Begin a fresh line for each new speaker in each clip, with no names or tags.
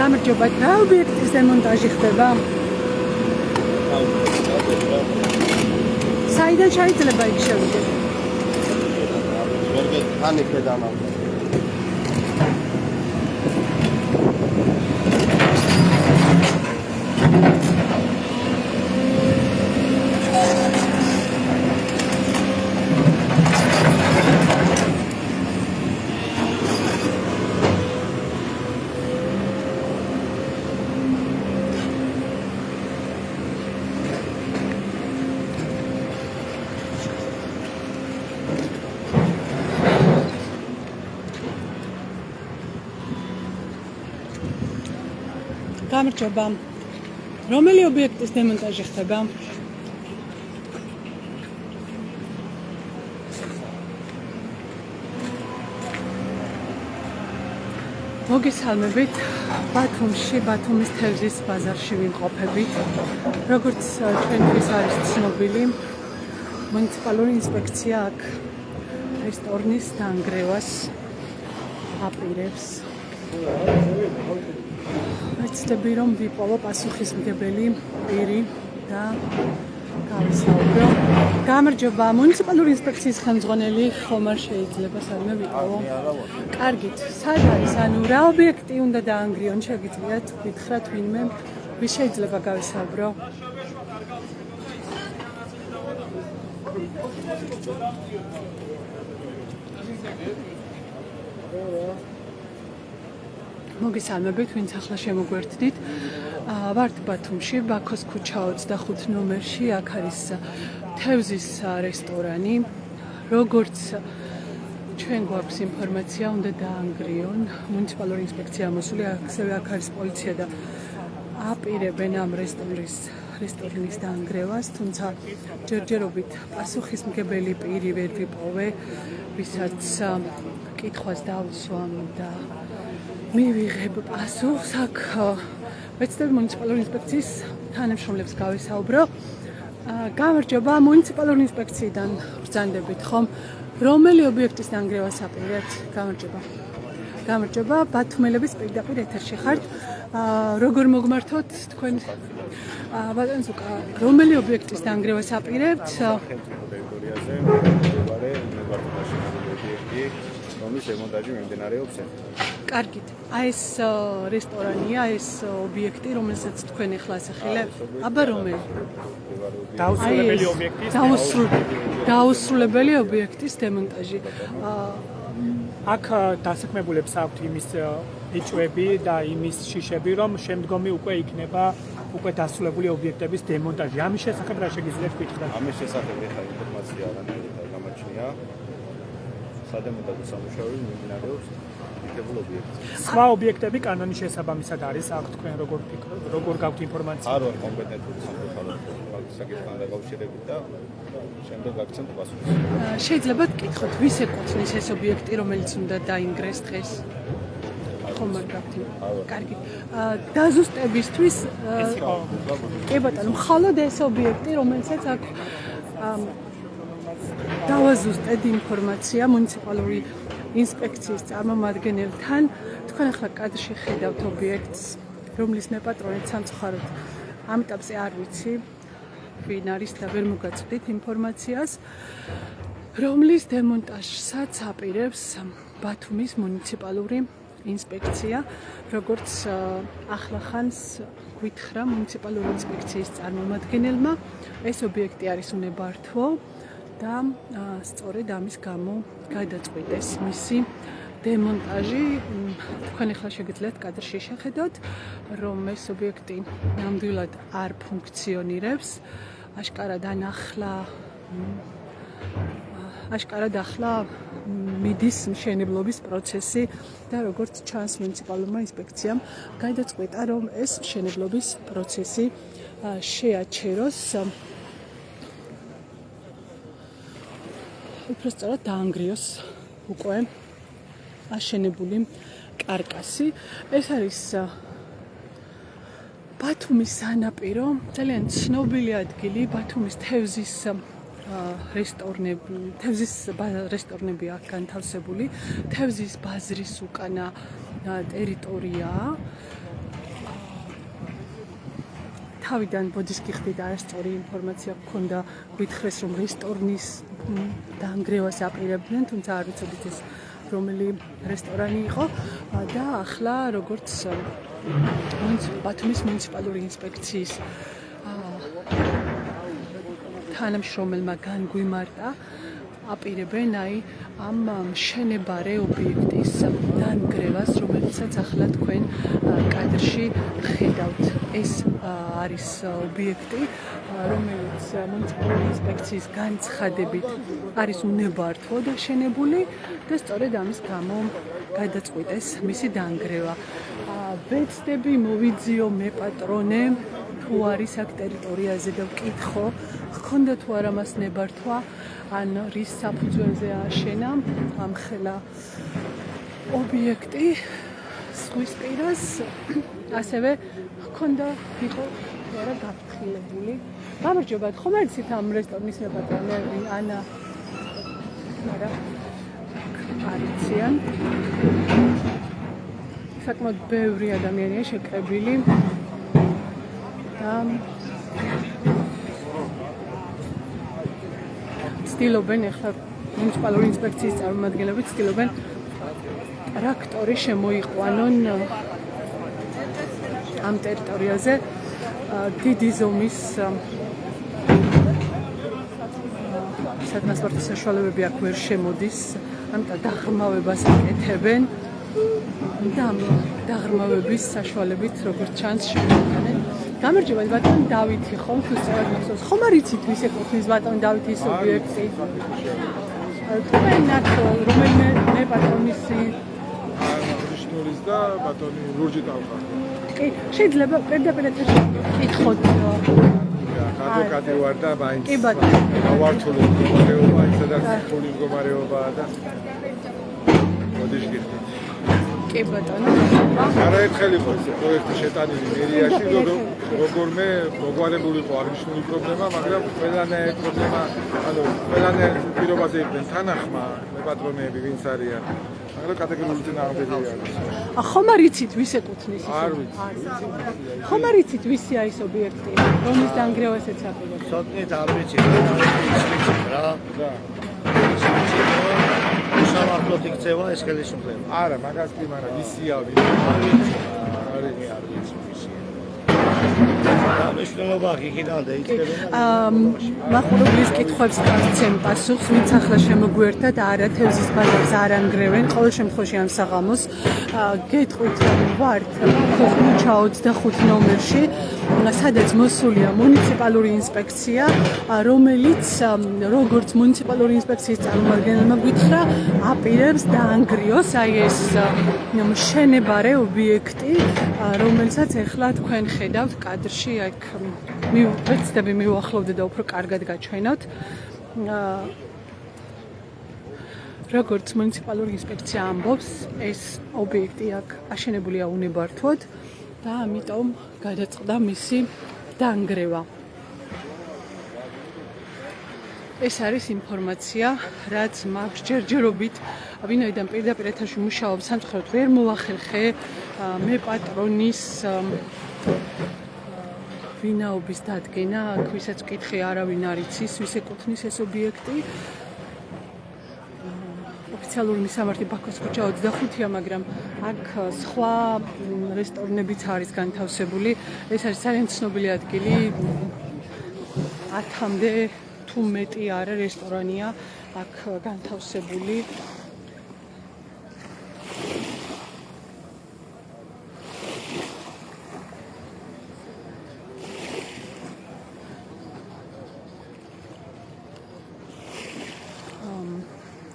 გამარჯობა, რა ობიექტის დემონტაჟი ხდება? საიდან შეიძლება იქ შევიდეთ?
თან იქიდან ალბათ.
გამარჯობა. რომელი ობიექტის დემონტაჟი ხდება? მოგესალმებით. ბათუმში, ბათუმის თევზის ბაზარში ვიმყოფებით. როგორც ჩვენთვის არის ცნობილი, მუნიციპალური ინსპექცია აქ რესტორნის დაანგრევას აპირებს. ვეცდები რომ ვიპოვო პასუხისმგებელი პირი და გავისაუბრო. გამარჯობა, მუნიციპალური ინსპექციის ხელმძღვანელი ხომ არ შეიძლება სადმე ვიპოვო? კარგით, სად არის? ანუ რა ობიექტი უნდა დაანგრიონ? შეგიძლიათ გითხრათ ვინმე, ვის შეიძლება გავისაუბრო? მოგესალმებით, ვინც ახლა შემოგვერთდით. ვართ ბათუმში, ბაქოს ქუჩა 25 ნომერში, აქ არის თევზის რესტორანი. როგორც ჩვენ გვაქვს ინფორმაცია, უნდა დაანგრიონ. მუნიციპალური ინსპექცია მოსული, ასევე აქ არის პოლიცია და აპირებენ ამ რესტორნის დაანგრევას, თუმცა ჯერჯერობით პასუხისმგებელი პირი ვერ ვიპოვე, ვისაც კითხვას დავსვამ და მივიღებ პასუხს. აქ ვეცდები მუნიციპალური ინსპექციის თანამშრომლებს გავისაუბრო. გამარჯობა, მუნიციპალური ინსპექციიდან ბრძანდებით ხომ? რომელი ობიექტის დაანგრევას აპირებთ? გამარჯობა. გამარჯობა, ბათუმელების პირდაპირ ეთერში ხართ. როგორ მოგმართოთ თქვენ? ბატონ ზუკა, რომელი ობიექტის დაანგრევას აპირებთ?
ტერიტორიაზე მდებარე ობიექტი, რომლის დემონტაჟი მიმდინარეობს. კარგით.
ეს რესტორანია, ეს ობიექტი, რომელსაც თქვენ ახლა ასახელებთ? აბა რომელი?
დაუსრულებელი ობიექტის
დაუსრულებელი ობიექტის დემონტაჟი.
აქ დასაქმებულებს აქვთ იმის ბიჭვები და იმის შიშები, რომ შემდგომი უკვე იქნება უკვე დასრულებული ობიექტების დემონტაჟი. ამის შესახებ რა შეგიძლიათ გითხრათ?
ამის შესახებ ეხლა ინფორმაცია არანაირად არ გამაჩნია. სადემონტაჟო სამუშაოები მიმდინარეობს იქებულ ობიექტზე.
სხვა ობიექტები კანონის შესაბამისად არის, აქ თქვენ როგორ გაქვთ ინფორმაცია?
არ ვარ კომპეტენტური სამწუხაროდ საკითხთან დაკავშირებით და შემდეგ გაგცემთ პასუხს.
შეიძლება გკითხოთ, ვის ეკუთვნის ეს ობიექტი, რომელიც უნდა დაინგრეს დღეს? ხომ არ გაქვთ? კარგი. დაზუსტებისთვის კი ბატონო, მხოლოდ ეს ობიექტი, რომელსაც აქ დავაზუსტეთ ინფორმაცია მუნიციპალური ინსპექციის წარმომადგენელთან. თქვენ ახლა კადრში ხედავთ ობიექტს, რომლის მე პატრონით სამწუხაროდ ამ ეტაპზე არ ვიცი, ვინ არის და ვერ მოგაწვდით ინფორმაციას, რომლის დემონტაჟსაც აპირებს ბათუმის მუნიციპალური ინსპექცია, როგორც ახლახანს გვითხრა მუნიციპალური ინსპექციის წარმომადგენელმა, ეს ობიექტი არის უნებართვო და სწორედ ამის გამო გადაწყვიტეს მისი დემონტაჟი. თქვენ ახლა შეგიძლიათ კადრში შეხედოთ, რომ ეს ობიექტი ნამდვილად არ ფუნქციონირებს. აშკარად ახლა მიდის მშენებლობის პროცესი და როგორც ჩანს მუნიციპალურმა ინსპექციამ გადაწყვიტა რომ ეს მშენებლობის პროცესი შეაჩეროს უпростоრად დაანგრიოს უკვე აშენებული კარკასი ეს არის ბათუმის სანაპირო ძალიან ცნობილი ადგილი ბათუმის თევზის რესტორნები აქ განთავსებული თევზის ბაზრის უკანა ტერიტორიაა თავიდან ბოდის გიხდით არასწორი ინფორმაცია გქონდა გვითხრეს რომ რესტორნის დაანგრევას აპირებდნენ თუმცა არ ვიცოდით ეს რომელი რესტორანი იყო და ახლა როგორც ბათუმის მუნიციპალური ინსპექციის თანამშრომელმა განგვიმარტა აპირებენ ამ მშენებარე ობიექტის დანგრევას რომელსაც ახლა თქვენ კადრში ხედავთ ეს არის ობიექტი რომელიც მუნიციპალური ინსპექციის განცხადებით არის უნებართვოდ აშენებული და სწორედ ამის გამო გადაწყვიტეს მისი დანგრევა ვეცდები მოვიძიო მეპატრონე თუ არის აქ ტერიტორიაზე და ვკითხო გქონდა თუ არა მას ნებართვა ან რის საფუძველზე ააშენა ამხელა ობიექტი ზღვის პირას ასევე გქონდა იყო თუ არა გაფრთხილებული გამარჯობათ ხომ არ იცით ამ რესტორნის მეპატრონე ანა არა არიციან საკმაოდ ბევრი ადამიანია შეკრებილი და ცდილობენ ახლა მუნიციპალური ინსპექციის წარმომადგენლები ცდილობენ ტრაქტორი შემოიყვანონ ამ ტერიტორიაზე დიდი ზომის სატრანსპორტო საშუალებები აქ ვერ შემოდის ამიტომ დაღრმავებას აკეთებენ და ამ დაღრმავების საშუალებით როგორც ჩანს შემოიყვანენ გამარჯობა ბატონ დავითი ხომ თუ სწორად მახსოვს ხომ არ იცით ვის ეკუთვნის ბატონ დავითის ობიექტი თქვენ აქ რომელიმე მეპატრონის
ნიშნულის და ბატონი ლურჯი ტალხა
კი შეიძლება პირდაპირ ეთერში კითხოთ
ადვოკატი ვარ და მაინც
კი ბატონო
ავართული მდგომარეობა სადაც ფული მდგომარეობაა და მოდიშ გიხდით
კი ბატონო
არაერთხელ იყო ეს პროექტი შეტანილი მერიაში როგორმე მოგვარებული იყო აღნიშნული პრობლემა მაგრამ ყველანაირი პრობლემა ანუ ყველანაირი პირობაზე იყვნენ თანახმა მეპატრონეები ვინც არიან მაგრამ კატეგორიული წინააღმდეგი არის
ხომ არ იცით ვის ეკუთვნის
არ ვიცი
ხომ არ იცით ვისია ეს ობიექტი რომის დანგრევას ეცაპირებთ
სოტნით არ ვიცი რა
და
სამართლოდ იქცევა ეს ხელისუფლება
არა მაგას კი მაგრამ ვისია ვინ
არ ვიცი ვისია მნიშვნელობა იქიდან და იქნება
მახურობლის კითხვებს გაგცემ პასუხს ვინც ახლა შემოგვერთა და არა თევზის ბაზარს არ ანგრევენ ყოველ შემთხვევაში ამ საღამოს გეტყვით რომ ვართ ხოხმუჩა 25 ნომერში სადაც მოსულია მუნიციპალური ინსპექცია რომელიც როგორც მუნიციპალური ინსპექციის წარმომადგენელმა გითხრა აპირებს დაანგრიოს აი ეს მშენებარე ობიექტი რომელსაც ახლა თქვენ ხედავთ კადრში აქ ვეცდები მივუახლოვდე და უფრო კარგად გაჩვენოთ როგორც მუნიციპალური ინსპექცია ამბობს ეს ობიექტი აქ აშენებულია უნებართვოდ და ამიტომ გადაწყდა მისი დანგრევა ეს არის ინფორმაცია რაც მაქვს ჯერჯერობით ვინაიდან პირდაპირ ეთერში მუშაობს სამწუხაროდ ვერ მოახერხე მეპატრონის ვინაობის დადგენა აქ ვისაც ვკითხე არავინ არ იცის ვის ეკუთვნის ეს ობიექტი ოფიციალური მისამართი ბაქოს ქუჩა 25-ია მაგრამ აქ სხვა რესტორნებიც არის განთავსებული ეს არის ძალიან ცნობილი ადგილი 10-მდე თუ მეტი არა რესტორანია აქ განთავსებული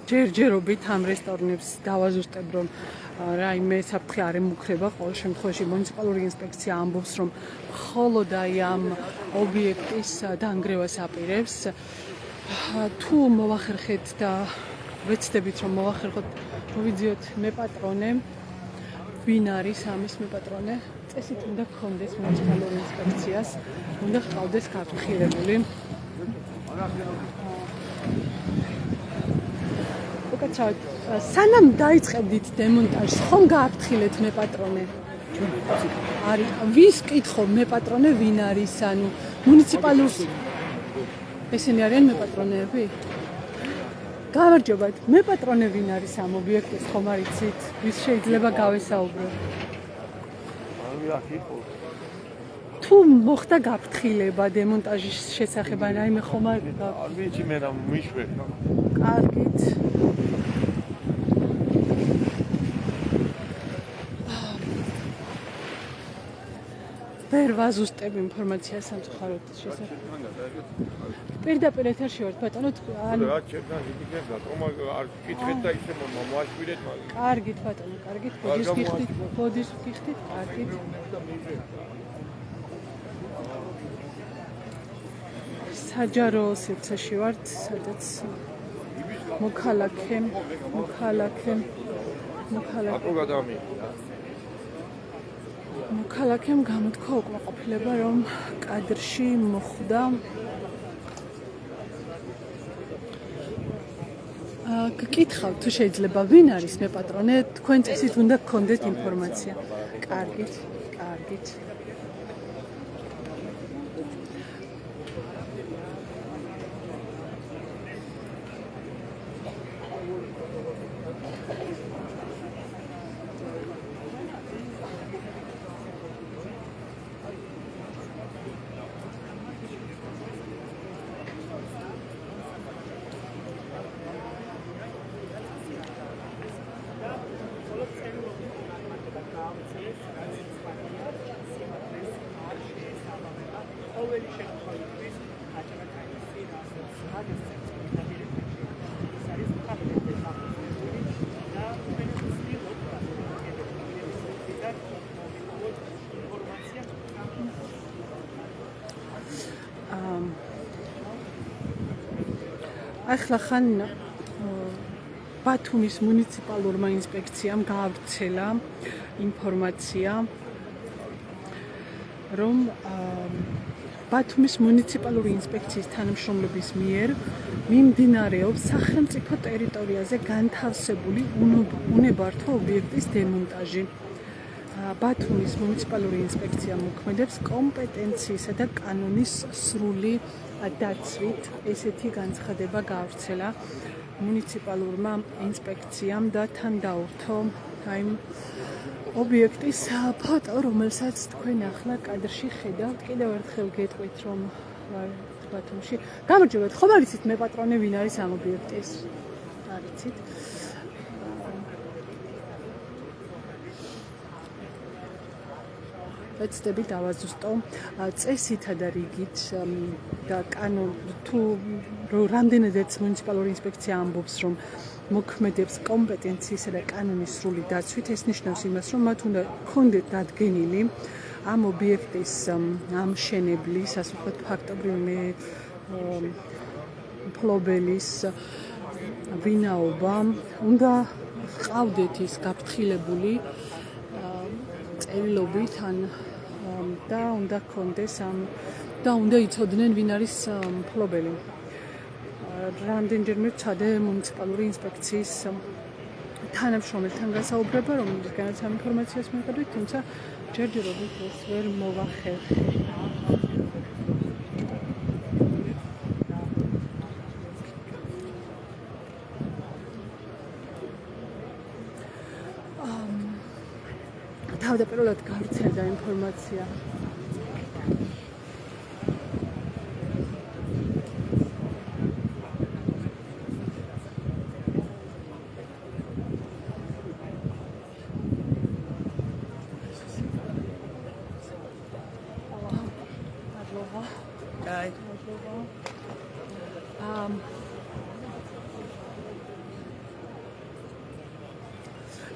ჯერჯერობით ამ რესტორნებს დავაზუსტებ, რომ რაიმე საფრთხე არ ემუქრება. ყოველ შემთხვევაში მუნიციპალური ინსპექცია ამბობს, რომ მხოლოდ აი ამ ობიექტის დანგრევას აპირებს. თუ მოვახერხეთ და ვეცდებით, რომ მოვახერხოთ, მოვიძიოთ მეპატრონე, ვინ არის ამის მეპატრონე, წესით უნდა გქონდეს მუნიციპალურ ინსპექციას, უნდა ჰყავდეს გაფრთხილებული. უკაცრავად, სანამ დაიწყებდით დემონტაჟს, ხომ გააფრთხილეთ მეპატრონე? არის, ვის კითხო მეპატრონე ვინ არის, ანუ მუნიციპალურ ესენი არიან მეპატრონეები? გამარჯობათ, მეპატრონე ვინ არის ამ ობიექტის, ხომ არ იცით? ვის შეიძლება გავესაუბრო? თუ მოხდა გაფრთხილება დემონტაჟის შესახებ, რაიმე ხომ არ
ვიცი მე რა მიშვე.
კარგით. ვერ ვაზუსტებ ინფორმაციას სამწუხაროდ შესახებ. პირდაპირ ეთერში ვართ, ბატონო, ანუ
რა ჩემთან იგიგებდა, რომ არ გკითხეთ და ისე მოაშვირეთ მაგ.
კარგით, ბატონო, კარგით, ბოდის გიხდით, ბოდის გიხდით, კარგით. საჯარო სივრცეში ვართ, სადაც მოქალაქემ გამოთქვა უკმაყოფილება, რომ კადრში მოხვდა გკითხავთ თუ შეიძლება ვინ არის მეპატრონე, თქვენ წესით უნდა გქონდეთ ინფორმაცია. კარგით, კარგით. ახლა ხან ბათუმის მუნიციპალურმა ინსპექციამ გაავრცელა ინფორმაცია, რომ ბათუმის მუნიციპალური ინსპექციის თანამშრომლების მიერ მიმდინარეობს სახელმწიფო ტერიტორიაზე განთავსებული უნებართო ობიექტის დემონტაჟი. ბათუმის მუნიციპალური ინსპექცია მოქმედებს კომპეტენციისა და კანონის სრული დაცვით. ესეთი განცხადება გაავრცელა მუნიციპალურმა ინსპექციამ და თან დაურთო აი ობიექტის ფოტო, რომელსაც თქვენ ახლა კადრში ხედავთ. კიდევ ერთხელ გეტყვით, რომ ბათუმში გამარჯობათ, ხომ არ იცით მეპატრონე ვინ არის ამ ობიექტის? არ იცით. ვეცდები დავაზუსტო წესითა და რიგით და თუ რამდენადაც მუნიციპალური ინსპექცია ამბობს, რომ მოქმედებს კომპეტენციისა და კანონის სრული დაცვით, ეს ნიშნავს იმას, რომ მათ უნდა გქონდეთ დადგენილი ამ ობიექტის ამშენებლის, ასე ვთქვათ, ფაქტობრივი მფლობელის ვინაობა, უნდა ჰყავდეთ ის გაფრთხილებული წერილობით და უნდა გქონდეს და უნდა იცოდნენ ვინ არის მფლობელი. რამდენჯერმე ვცადე მუნიციპალური ინსპექციის თანამშრომელთან გასაუბრება, რომელთაგანაც ამ ინფორმაციას მივხვდით, თუმცა ჯერჯერობით ეს ვერ მოვახერხე. თავდაპირველად გავრცელდა ინფორმაცია.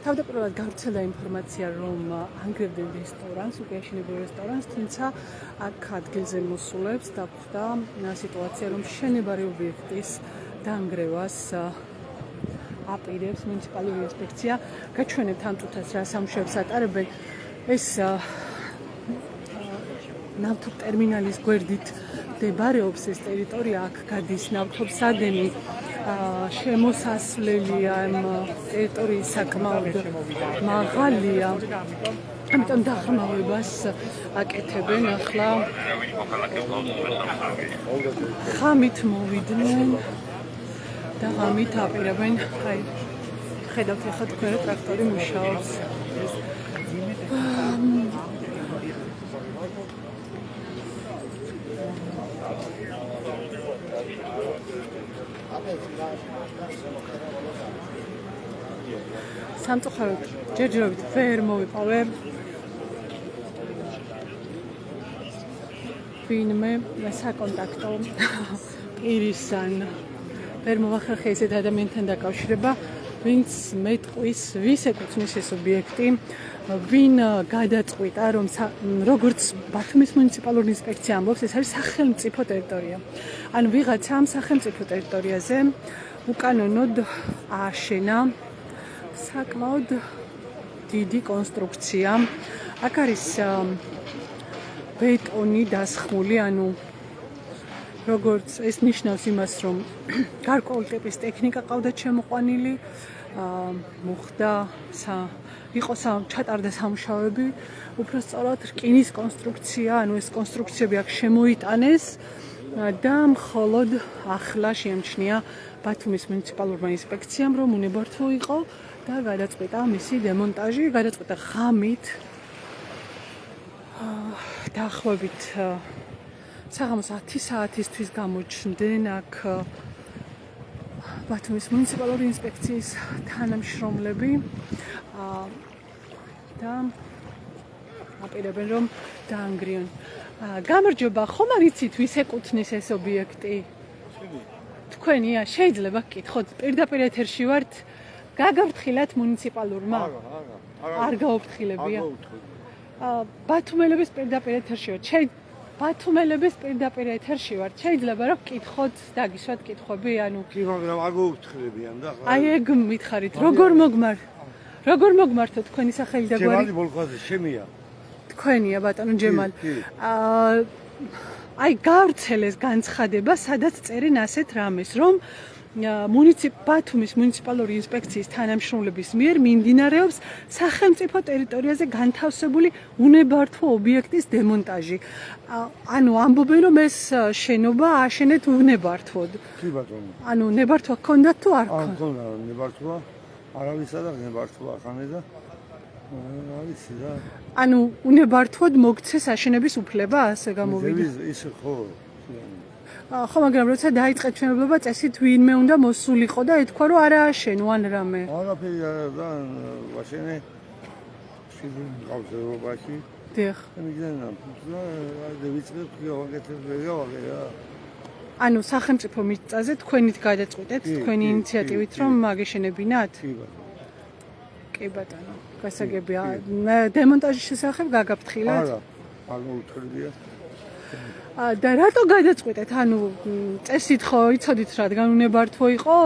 თავდაპირველად გავრცელდა ინფორმაცია, რომ ანგრევდნენ რესტორანს, უკვე აშენებულ რესტორანს, თუმცა აქ ადგილზე მოსულებს დაგვხვდა სიტუაცია, რომ მშენებარე ობიექტის დაანგრევას აპირებს მუნიციპალური ინსპექცია. გაჩვენებთ ამ წუთას რა სამუშაოებს ატარებენ. ეს ნავთობ ტერმინალის გვერდით მდებარეობს ეს ტერიტორია, აქ გადის ნავთობსადენი. შემოსასვლელია ამ ტერიტორიის საკმაოდ მაღალია. ამიტომ დაღრმავებას აკეთებენ. ახლა ხამით მოვიდნენ და ღამით აპირებენ. აი, ხედავთ ახლა თქვენ რა ტრაქტორი მუშაობს. სამწუხაროდ ჯერჯერობით ვერ მოვიყავე ვინმე საკონტაქტო პირის ან ვერ მოვახერხე ესეთ ადამიანთან დაკავშირება, ვინც მეტყვის, ვის ეკუთვნის ეს ობიექტი, ვინ გადაწყვიტა, რომ როგორც ბათუმის მუნიციპალური ინსპექცია ამბობს, ეს არის სახელმწიფო ტერიტორია. ან ვიღაცამ სახელმწიფო ტერიტორიაზე უკანონოდ ააშენა საკმაოდ დიდი კონსტრუქცია. აქ არის ბეტონი დასხმული, ანუ როგორც ეს ნიშნავს იმას, რომ გარკვეული ტიპის ტექნიკა ყავდათ შემოყვანილი, მოხდა ჩატარდა სამუშაოები, უბრალოდ რკინის კონსტრუქცია, ანუ ეს კონსტრუქციები აქ შემოიტანეს და მხოლოდ ახლა შეამჩნია ბათუმის მუნიციპალურმა ინსპექციამ, რომ უნებართვო იყო და გადაწყვიტა მისი დემონტაჟი, გადაწყვიტა ღამით დაახლოებით საღამოს 10 საათისთვის გამოჩნდნენ აქ ბათუმის მუნიციპალური ინსპექციის თანამშრომლები და აპირებენ, რომ დაანგრიონ. გამარჯობა, ხომ არ იცით, ვის ეკუთვნის ეს ობიექტი? თქვენია, შეიძლება გკითხოთ, პირდაპირ ეთერში ვართ, გაგავთხილათ მუნიციპალურმა? არ გაუფრთხილებია. ბათუმელების პირდაპირ ეთერში ვართ. ბათუმელების პირდაპირ ეთერში ვართ. შეიძლება რომ გკითხოთ, დაგისვათ კითხვები, ანუ
კი, მაგრამ არ გაუფრთხილებიან და
აი ეგ მითხარით, როგორ მოგმართოთ თქვენი სახელი და გვარი?
ჯემალი ბოლქვაძე, შემია.
თქვენია ბატონო ჯემალი. აი გავრცელეს განცხადება, სადაც წერენ ასეთ რამეს, რომ ბათუმის მუნიციპალური ინსპექციის თანამშრომლების მიერ მიმდინარეობს სახელმწიფო ტერიტორიაზე განთავსებული უნებართვო ობიექტის დემონტაჟი. ანუ ამბობენ, რომ ეს შენობა ააშენეთ უნებართვოდ.
კი ბატონო.
ანუ ნებართვა გქონდათ თუ არ
არ
გქონდათ?
მქონდა ნებართვა, არავისა და ნებართვა ახანე და არის და
ანუ უნებართვოდ მოგცეს აშენების უფლება, ასე გამოვიდა.
ის ხო.
ხო, მაგრამ როცა დაიწყეთ ჩვენებლობა, წესით ვინმე უნდა მოსულიყო და ეთქვა, რომ არა აშენო ან რამე.
არაფერი და ვაშენე შეგავს ევროპაში.
დიახ.
მიგდენ და დავიწყებ ვაკეთებ რა.
ანუ სახელმწიფო მიწაზე თქვენით გადაწყვეტეთ, თქვენი ინიციატივით რომ აგეშენებინათ?
კი ბატონო.
კი ბატონო, გასაგებია. დემონტაჟის შესახებ გაგაფრთხილეთ?
არა, არ მოუთხრია.
და რატო გადაწყვეტეთ? ანუ წესით ხო იცოდით, რადგან უნებართვო იყო,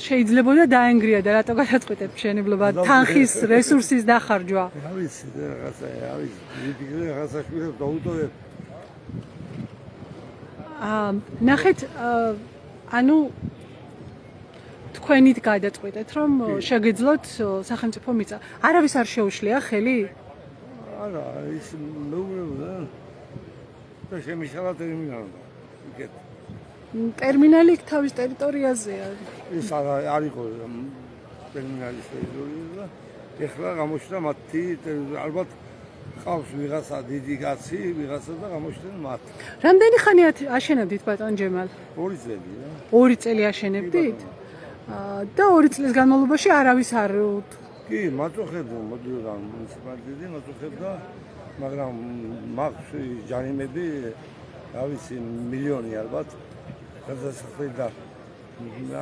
შეიძლებოდა დაანგრია და რატო გადაწყვეტეთ მშენებლობა, თანხის რესურსის დახარჯვა?
რა ვიცი, რაღაცა არის, ვიფიქრე რაღაცა შვიდობ დაუტოვებ.
ნახეთ, ანუ თქვენით გადაწყვეტეთ, რომ შეგეძლოთ სახელმწიფო მიწა. არავის არ შეუშლია ხელი?
არა, ის მეუბნებოდა და შემიშალა ტერმინალი. იქეთ.
ტერმინალი თავის ტერიტორიაზეა.
ის არ იყო ტერმინალის ტერიტორიაზე და ეხლა გამოჩნდა მათი ალბათ ყავს ვიღაცა დიდი კაცი, ვიღაცა და გამოჩნდნენ მათ.
რამდენი ხანი აშენებდით ბატონ ჯემალ?
2 წელი რა.
2 წელი აშენებდით? და 2 წლის განმავლობაში არავის არ
კი, მაწუხებდა მოდიოდა მუნიციპალიტეტი, მაწუხებდა, მაგრამ მაქვს ჯარიმები, რა ვიცი, მილიონი ალბათ. გადასახდიდა.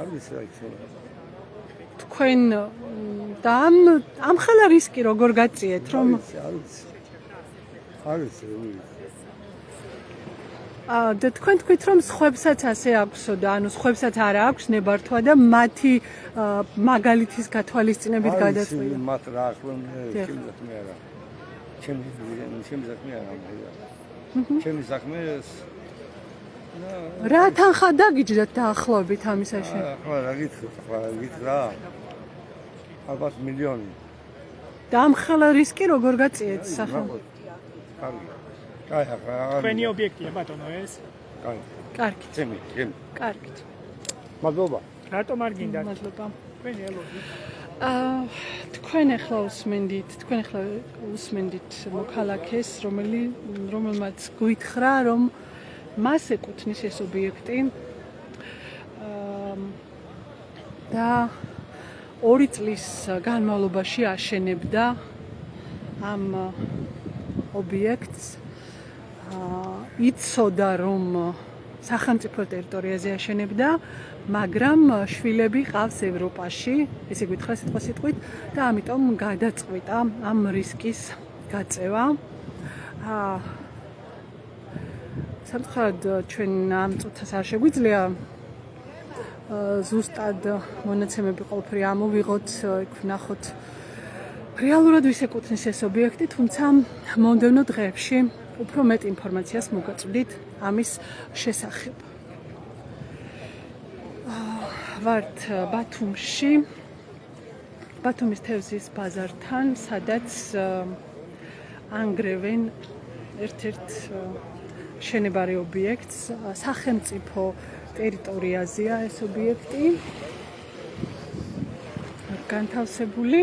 არ ვიცი რა იქნება.
თქვენ და ამ ხელა რისკი როგორ გაწიეთ რომ
არის
და თქვენ თქვით რომ სხვებსაც ასე აქვსო და ანუ სხვებსაც არ აქვს ნებართვა და მათი მაგალითის გათვალისწინებით გადაწყვეტა.
მათ რა ახლა ჩემი საქმე არა. ჩემი საქმე არა. ჩემი საქმე
რა თანხა დაგიჯდათ დაახლოებით ამისაში?
ახლა რა გითხრათ რა. ალბათ მილიონი.
და ამ ხელა რისკი როგორ გაწიეთ სახა?
კარგი. კაი ახლა
თქვენი ობიექტია ბატონო ეს?
კაი.
კარგი.
ჩემი.
კარგით.
მადლობა.
რატომ არ გინდათ?
მადლობა.
თქვენი ელოდი.
თქვენ ახლა უსმენდით მოქალაქეს, რომელმაც გვითხრა, რომ მას ეკუთვნის ეს ობიექტი და 2 წლის განმავლობაში აშენებდა ამ ობიექტს. იცოდა რომ სახელმწიფო ტერიტორიაზე აშენებდა, მაგრამ შვილები ყავს ევროპაში, ესე გითხრა სიტყვით და ამიტომ გადაწყვიტა ამ რისკის გაწევა. სამწუხაროდ ჩვენ ამ წუთას არ შეგვიძლია ზუსტად მონაცემები ყველაფერი ამოვიღოთ, იქ ვნახოთ რეალურად ვის ეკუთვნის ეს ობიექტი, თუმცა მომდევნო დღეებში უფრო მეტ ინფორმაციას მოგაწვდით ამის შესახებ. ვართ ბათუმში, ბათუმის თევზის ბაზართან, სადაც ანგრევენ ერთ-ერთ შენებარე ობიექტს, სახელმწიფო ტერიტორიაზეა ეს ობიექტი განთავსებული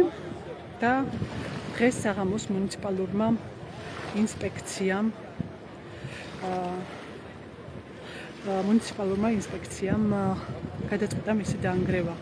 და დღეს საღამოს მუნიციპალურმა ინსპექციამ გადაწყვიტა მისი დაანგრევა.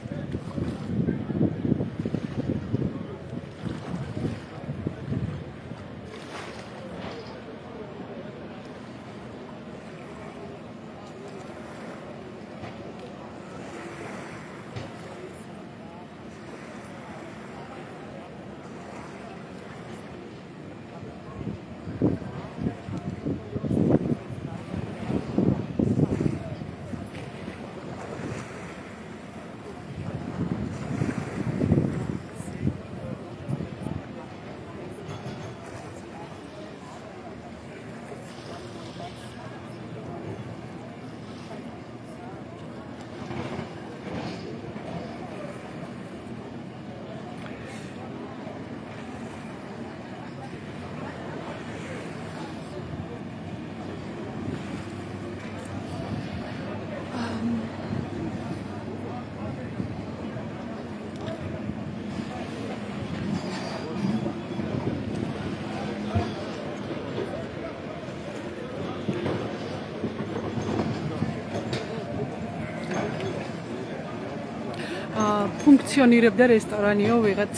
ფუნქციონირებდა რესტორანიო, ვიღაც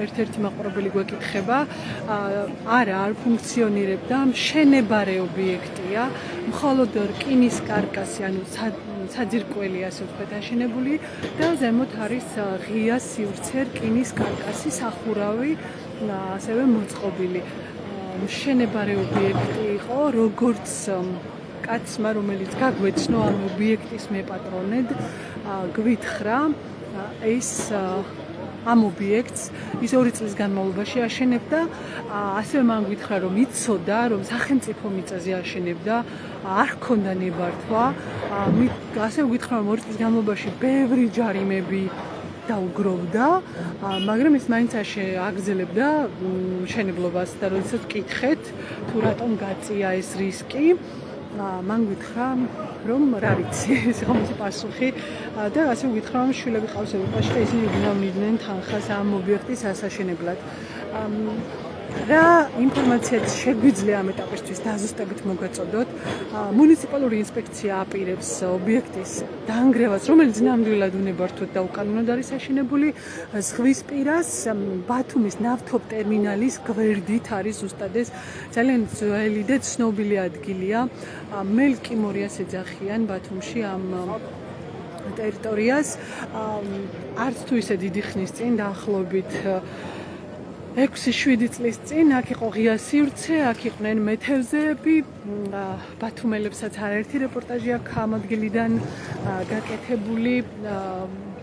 ერთ-ერთი მაყურებელი გვეკითხება. არა, არ ფუნქციონირებდა, მშენებარე ობიექტია, მხოლოდ რკინის კარკასი, ანუ საძირკველი ასე ვთქვათ აშენებული და ზემოთ არის ღია სივრცე რკინის კარკასი, სახურავი, ასევე მოწყობილი. მშენებარე ობიექტი იყო, როგორც კაცმა, რომელიც გაგვეცნო ამ ობიექტის მეპატრონედ, გვითხრა ეს ამ ობიექტს ის 2 წლის განმავლობაში აშენებდა. ასევე მან გვითხრა, რომ იცოდა, რომ სახელმწიფო მიწაზე აშენებდა, არ ჰქონდა ნებართვა. ასევე გვითხრა, რომ 2 წლის განმავლობაში ბევრი ჯარიმები დაუგროვდა, მაგრამ ის მაინც აგრძელებდა მშენებლობას და როდესაც ვკითხეთ, თუ რატომ გაწია ეს რისკი, მან გითხრა, რომ რა ვიცი, ეს ხომის პასუხი და ასე გითხრა, რომ შვილები ყავს ევროპაში და ისინი ვნავდნენ თანხას ამ ობიექტის ასაშენებლად. რა ინფორმაციაც შეგვიძლია ამ ეტაპისთვის დაზუსტებით მოგაწოდოთ. მუნიციპალური ინსპექცია აპირებს ობიექტის დაანგრევას, რომელიც ნამდვილად უნებართვოდ და უკანონოდ არის აშენებული ზღვისპირას, ბათუმის ნავთობტერმინალის გვერდით არის ზუსტად ეს ძალიან ძველი და ცნობილი ადგილია. მელკი მორიას ეძახიან ბათუმში ამ ტერიტორიას. არც თუ ისე დიდი ხნის წინ, დაახლოებით 6-7 წლის წინ აქ იყო ღია სივრცე, აქ იყვნენ მეთევზეები, ბათუმელებსაც არაერთი რეპორტაჟი აქვს ამ ადგილიდან გაკეთებული.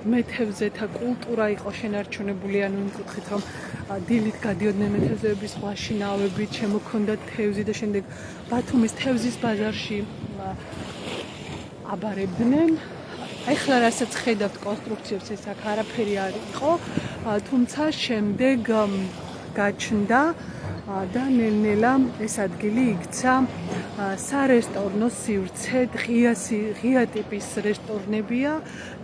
მეთევზეთა კულტურა იყო შენარჩუნებული, ანუ იმ კუთხით, რომ დილით გადიოდნენ მეთევზეები ზღვაში ნავებით, შემოქონდათ თევზი და შემდეგ ბათუმის თევზის ბაზარში აბარებდნენ. ეხლა რასაც ხედავთ კონსტრუქციებს, ეს აქ არაფერი არ იყო, თუმცა შემდეგ გაჩნდა და ნელ-ნელა ეს ადგილი იქცა სარესტორნო სივრცედ. ღია ტიპის რესტორნებია,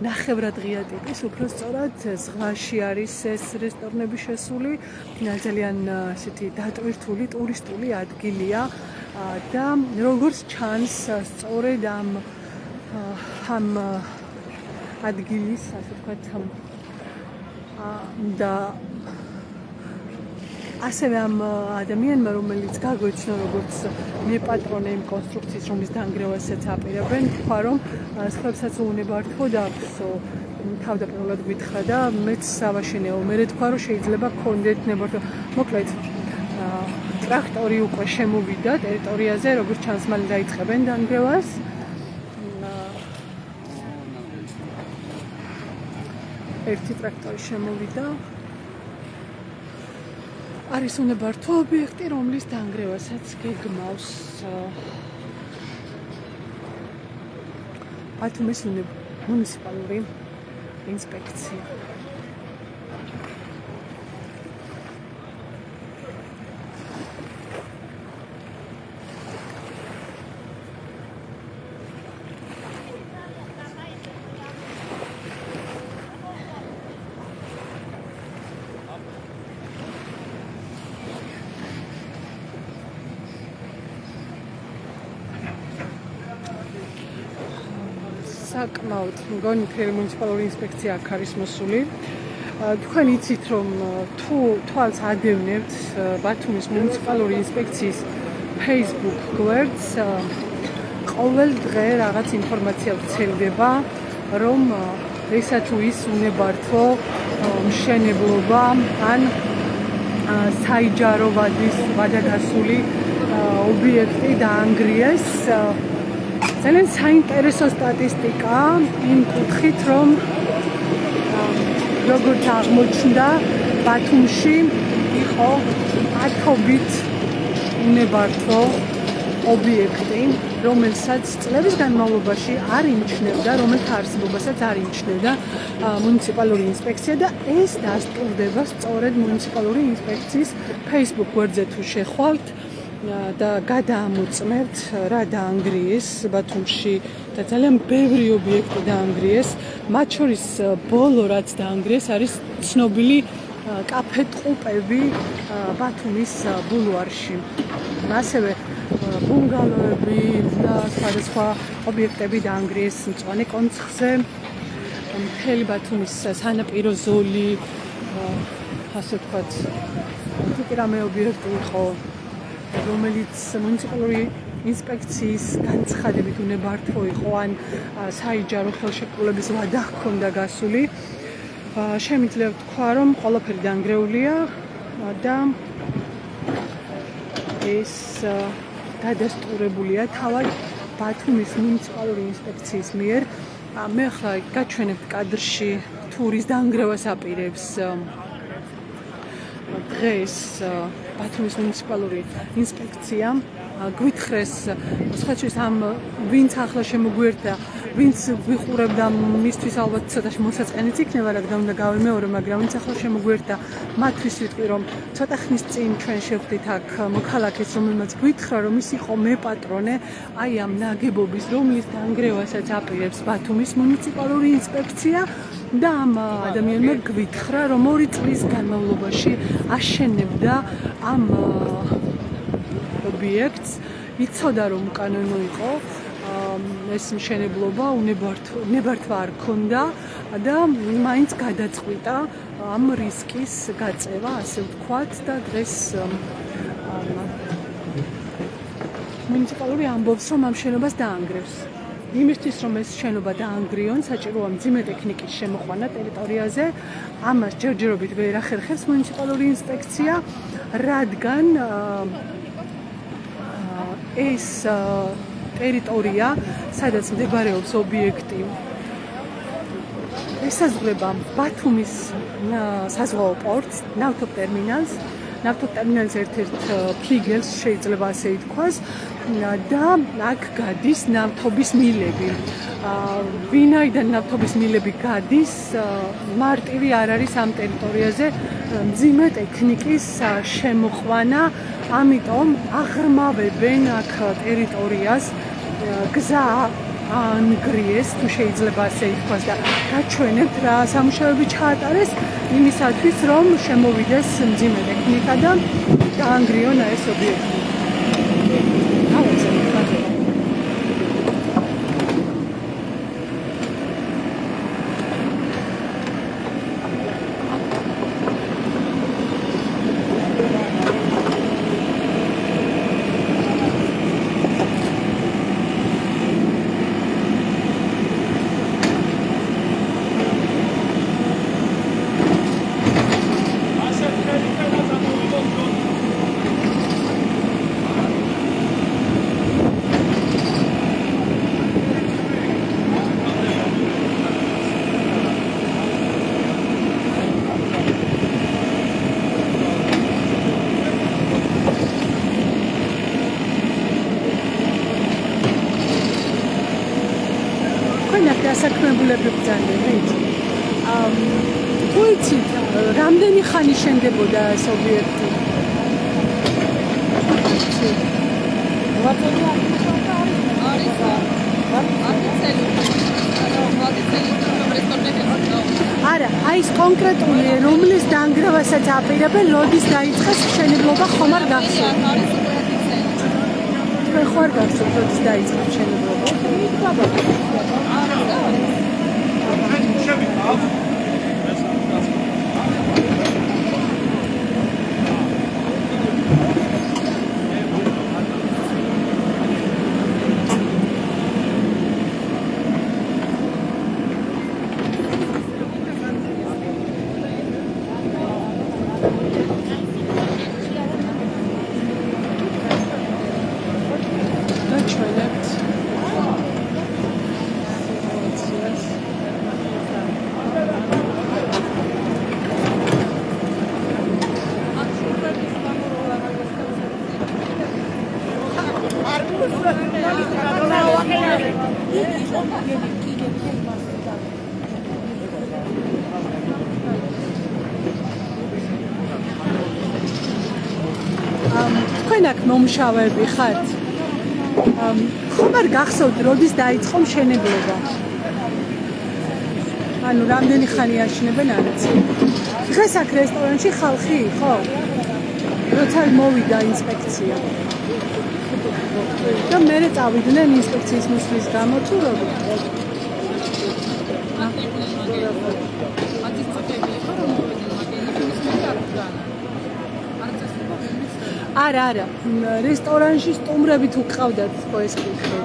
ნახევრად ღია ტიპის, უფრო სწორად ზღვაში არის ეს რესტორნები შესული. ძალიან ესეთი დატვირთული ტურისტული ადგილია და როგორც ჩანს, სწორედ ამ ადგილის, ასე ვთქვათ, და ასევე ამ ადამიანმა, რომელიც გაგვეცნო როგორც მეპატრონე იმ კონსტრუქციის, რომლის დანგრევასაც აპირებენ, თქვა, რომ სხვებსაც უუნებართო და თავდაპირველად გითხრა და მეც ავაშენეო. მე თქვა, რომ შეიძლება გქონდეთ ნებართვა. მოკლედ, ტრაქტორი უკვე შემოვიდა ტერიტორიაზე, როგორც ჩანს, მალე დაიწყებენ დანგრევას. ერთი ტრაქტორი შემოვიდა. არის უნებართო ობიექტი, რომლის დანგრევასაც გეგმავს ბათუმის მუნიციპალური ინსპექცია. საკმაოდ მგონი მთელი მუნიციპალური ინსპექცია აქ არის მოსული. თქვენ იცით, რომ თუ თვალს ადევნებთ ბათუმის მუნიციპალური ინსპექციის Facebook გვერდს, ყოველ დღე რაღაც ინფორმაცია ვრცელდება, რომ ესა თუ ის უნებართვო მშენებლობა ან საიჯარო ვადაგასული ობიექტი დაანგრიეს. ძალიან საინტერესო სტატისტიკა იმ კუთხით, რომ როგორც აღმოჩნდა, ბათუმში იყო 10-ობით უნებართვო ობიექტი, რომელსაც წლების განმავლობაში არ იმჩნევდა, რომელთა არსებობასაც არ იმჩნევდა მუნიციპალური ინსპექცია და ეს დასტურდება სწორედ მუნიციპალური ინსპექციის Facebook გვერდზე თუ შეხვალთ და გადაამოწმებთ რა დაანგრიეს ბათუმში და ძალიან ბევრი ობიექტი დაანგრიეს. მათ შორის ბოლო რაც დაანგრიეს არის ცნობილი კაფე-ტყუპები ბათუმის ბულვარში. ასევე ბუნგალოები და სხვადასხვა ობიექტები დაანგრიეს მწვანე კონცხზე. მთელი ბათუმის სანაპირო ზოლი, ასე ვთქვათ, თუკი რამე ობიექტი იყო, რომელიც მუნიციპალური ინსპექციის განცხადებით უნებართვო იყო, ან საიჯარო ხელშეკრულების ვადა ჰქონდა გასული. შემიძლია ვთქვა, რომ ყველაფერი დანგრეულია და ეს დადასტურებულია თავად ბათუმის მუნიციპალური ინსპექციის მიერ. მე ახლა გაჩვენებთ კადრში თურის დანგრევას აპირებს დღეს ბათუმის მუნიციპალური ინსპექცია. გვითხრეს სხვათვის ამ ვინც ახლა შემოგვერთა, ვინც ვიყურებდა, მისთვის ალბათ ცოტა მოსაწყენიც იქნება, რადგან უნდა გავიმეორო, მაგრამ ვინც ახლა შემოგვერთა, მათთვის ვიტყვი, რომ ცოტა ხნის წინ ჩვენ შევხვდით აქ მოქალაქეს, რომელმაც გვითხრა, რომ ის იყო მეპატრონე აი ამ ნაგებობის, რომლის დანგრევასაც აპირებს ბათუმის მუნიციპალური ინსპექცია. და ამ ადამიანმა გვითხრა, რომ 2 წლის განმავლობაში აშენებდა ამ ობიექტს, იცოდა რომ უკანონო იყო ეს მშენებლობა, უნებართვა არ ქონდა და მაინც გადაწყვიტა ამ რისკის გაწევა, ასე ვთქვათ, და დღეს მუნიციპალური ამბობს, რომ ამ შენობას დაანგრევს. იმისთვის რომ ეს შენობა დაანგრიონ, საჭიროა მძიმე ტექნიკის შემოყვანა ტერიტორიაზე. ამას ჯერჯერობით ვერ ახერხებს მუნიციპალური ინსპექცია, რადგან ეს ტერიტორია, სადაც მდებარეობს ობიექტი, ესაზღვრება ბათუმის საზღვაო პორტს, ნავთობტერმინალს. ნავთობტერმინალის ერთ-ერთ ფლიგელს შეიძლება ასე ითქვას და აქ გადის ნავთობის მილები. ვინაიდან ნავთობის მილები გადის, მარტივი არ არის ამ ტერიტორიაზე მძიმე ტექნიკის შემოყვანა, ამიტომ აღრმავებენ აქ ტერიტორიას, გზა ანგრიეს, თუ შეიძლება ასე ითქვას და გაჩვენებთ რა სამუშაოები ჩაატარეს იმისათვის, რომ შემოვიდეს მძიმე ტექნიკა და დაანგრიონ ეს ობიექტი. დასაქმებულები ბრძანდნენ, ვიცი. თუ იცით, რამდენი ხანი შენდებოდა ეს ობიექტი? არა, აი ეს კონკრეტული, რომლის დაანგრევასაც აპირებენ, როდის დაიწყეს მშენებლობა, ხომ არ გახსოვთ? თქვენ ხო არ გახსოვთ, როდის დაიწყეს მშენებლობა? თქვენ აქ მომუშავეები ხართ? ხომ არ გახსოვთ, როდის დაიწყო მშენებლობა? ანუ რამდენი ხანი აშენებენ, არ იცი. დღეს აქ რესტორანში ხალხი, ხო? როცა მოვიდა ინსპექცია. და მერე წავიდნენ ინსპექციის მოსვლის გამო თუ როგორ? არა, რესტორანში სტუმრებით უყავდათ ხო ეს კითხვა.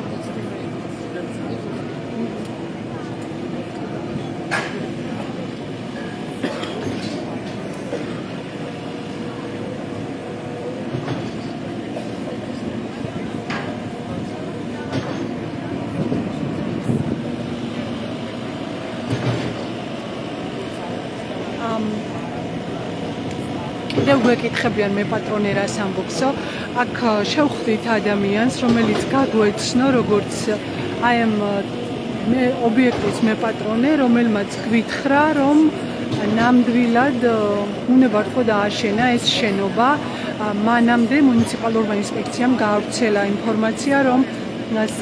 კიდევ გვეკითხებიან მე პატრონე რას ამბობსო, აქ შევხვდით ადამიანს, რომელიც გაგვეცნო, როგორც აი ამ მე ობიექტის მე პატრონე, რომელმაც გვითხრა, რომ ნამდვილად უნებათ ხო დააშენა ეს შენობა. მანამდე მუნიციპალურმა ინსპექციამ გაავრცელა ინფორმაცია, რომ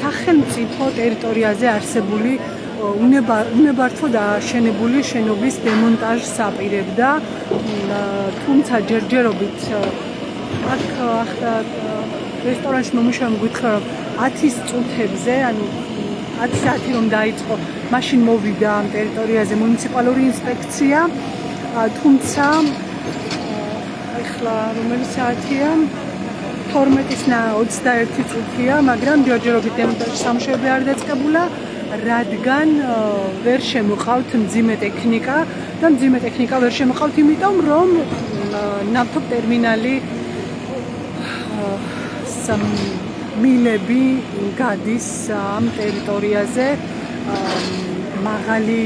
სახელმწიფო ტერიტორიაზე არსებული უნებართო დააშენებული შენობის დემონტაჟს აპირებდა, თუმცა ჯერჯერობით აქ რესტორანში მომუშავემ გითხრა, რომ 10 წუთებზე, ანუ 10 საათი რომ დაიწყო, მაშინ მოვიდა ამ ტერიტორიაზე მუნიციპალური ინსპექცია, თუმცა ეხლა რომელი საათია? 12-ის 21 წუთია, მაგრამ ჯერჯერობით დემონტაჟის სამუშაოები არ დაწყებულა, რადგან ვერ შემოყავთ მძიმე ტექნიკა და მძიმე ტექნიკა ვერ შემოყავთ იმიტომ, რომ ნავთობ ტერმინალი მილები გადის ამ ტერიტორიაზე, მაღალი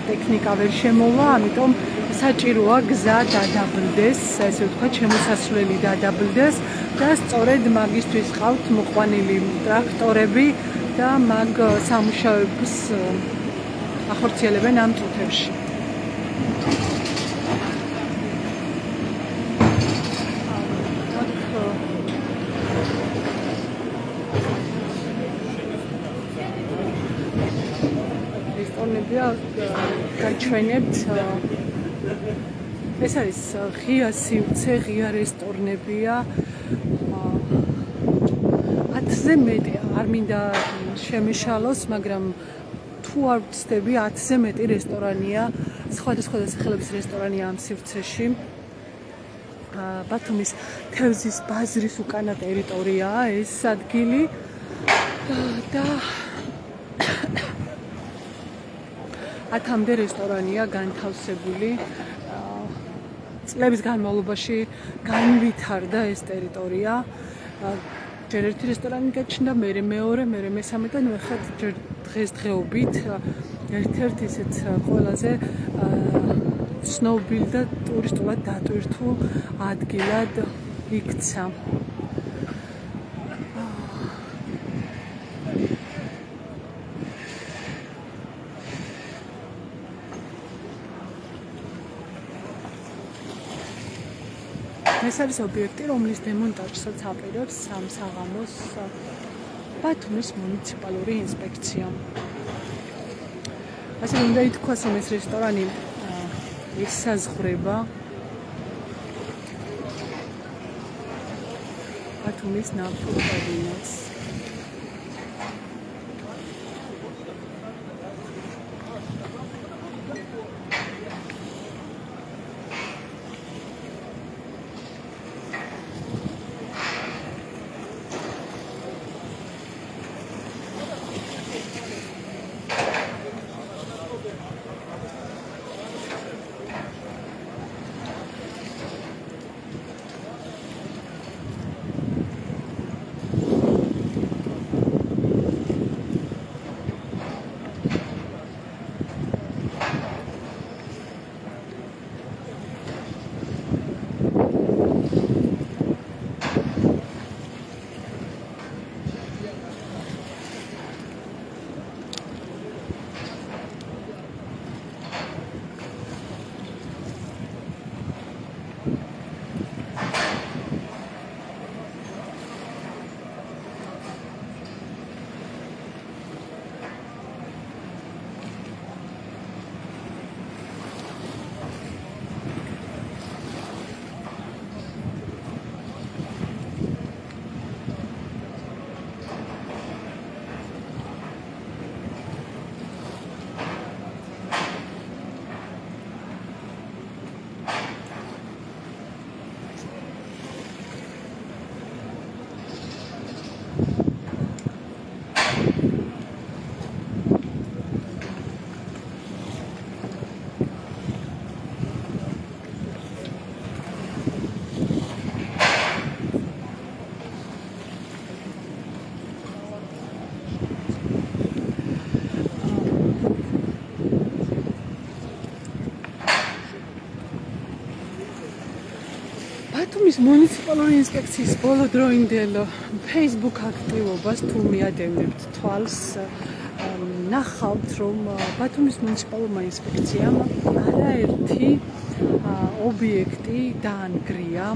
ტექნიკა ვერ შემოვა, ამიტომ საჭიროა გზა დადაბლდეს, ესე ვთქვათ, შემოსასვლელი დადაბლდეს და სწორედ მაგისთვის ყავთ მოყვანილი ტრაქტორები და მაგ სამუშაოებს ახორციელებენ ამ წუთებში. გაჩვენებთ ეს არის ღია სივრცე, ღია რესტორნებია 10-ზე მეტი, არ მინდა შემეშალოს, მაგრამ თუ არ ვცდები 10-ზე მეტი რესტორანია, სხვადასხვა სახელობის რესტორანია ამ სივრცეში. ბათუმის თევზის ბაზრის უკანა ტერიტორიაა ეს ადგილი და 10-მდე რესტორანია განთავსებული. წლების განმავლობაში განვითარდა ეს ტერიტორია. ჯერ ერთი რესტორანი გაჩნდა, მერე მეორე, მერე მესამე და ახლა დღესდღეობით ერთ-ერთი ისეთ ყველაზე ცნობილ და ტურისტულად დატვირთულ ადგილად იქცა. ეს არის ობიექტი, რომლის დემონტაჟსაც აპირებს სამსაღამოს ბათუმის მუნიციპალური ინსპექცია. ასე უნდა ითქვას, რომ ეს რესტორანი ესაზღვრება ბათუმის ნავთობ ტერმინალს. ბათუმის მუნიციპალური ინსპექციის ბოლოდროინდელ Facebook აქტივობას თუ მიადევნებთ თვალს, ნახავთ, რომ ბათუმის მუნიციპალურმა ინსპექციამ არაერთი ობიექტი დაანგრია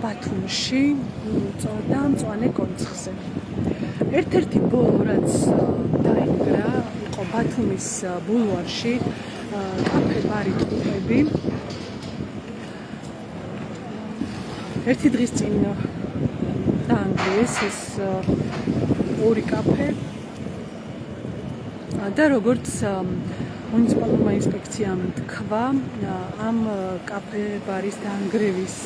ბათუმში და მწვანე კონცხზე. ერთ-ერთი ბოლო, რაც დაინგრა, იყო ბათუმის ბულვარში კაფე ბარი ტყუპები. ერთი დღის წინ დაანგრიეს ეს ორი კაფე და როგორც მუნიციპალურმა ინსპექციამ თქვა, ამ კაფე ბარის დაანგრევის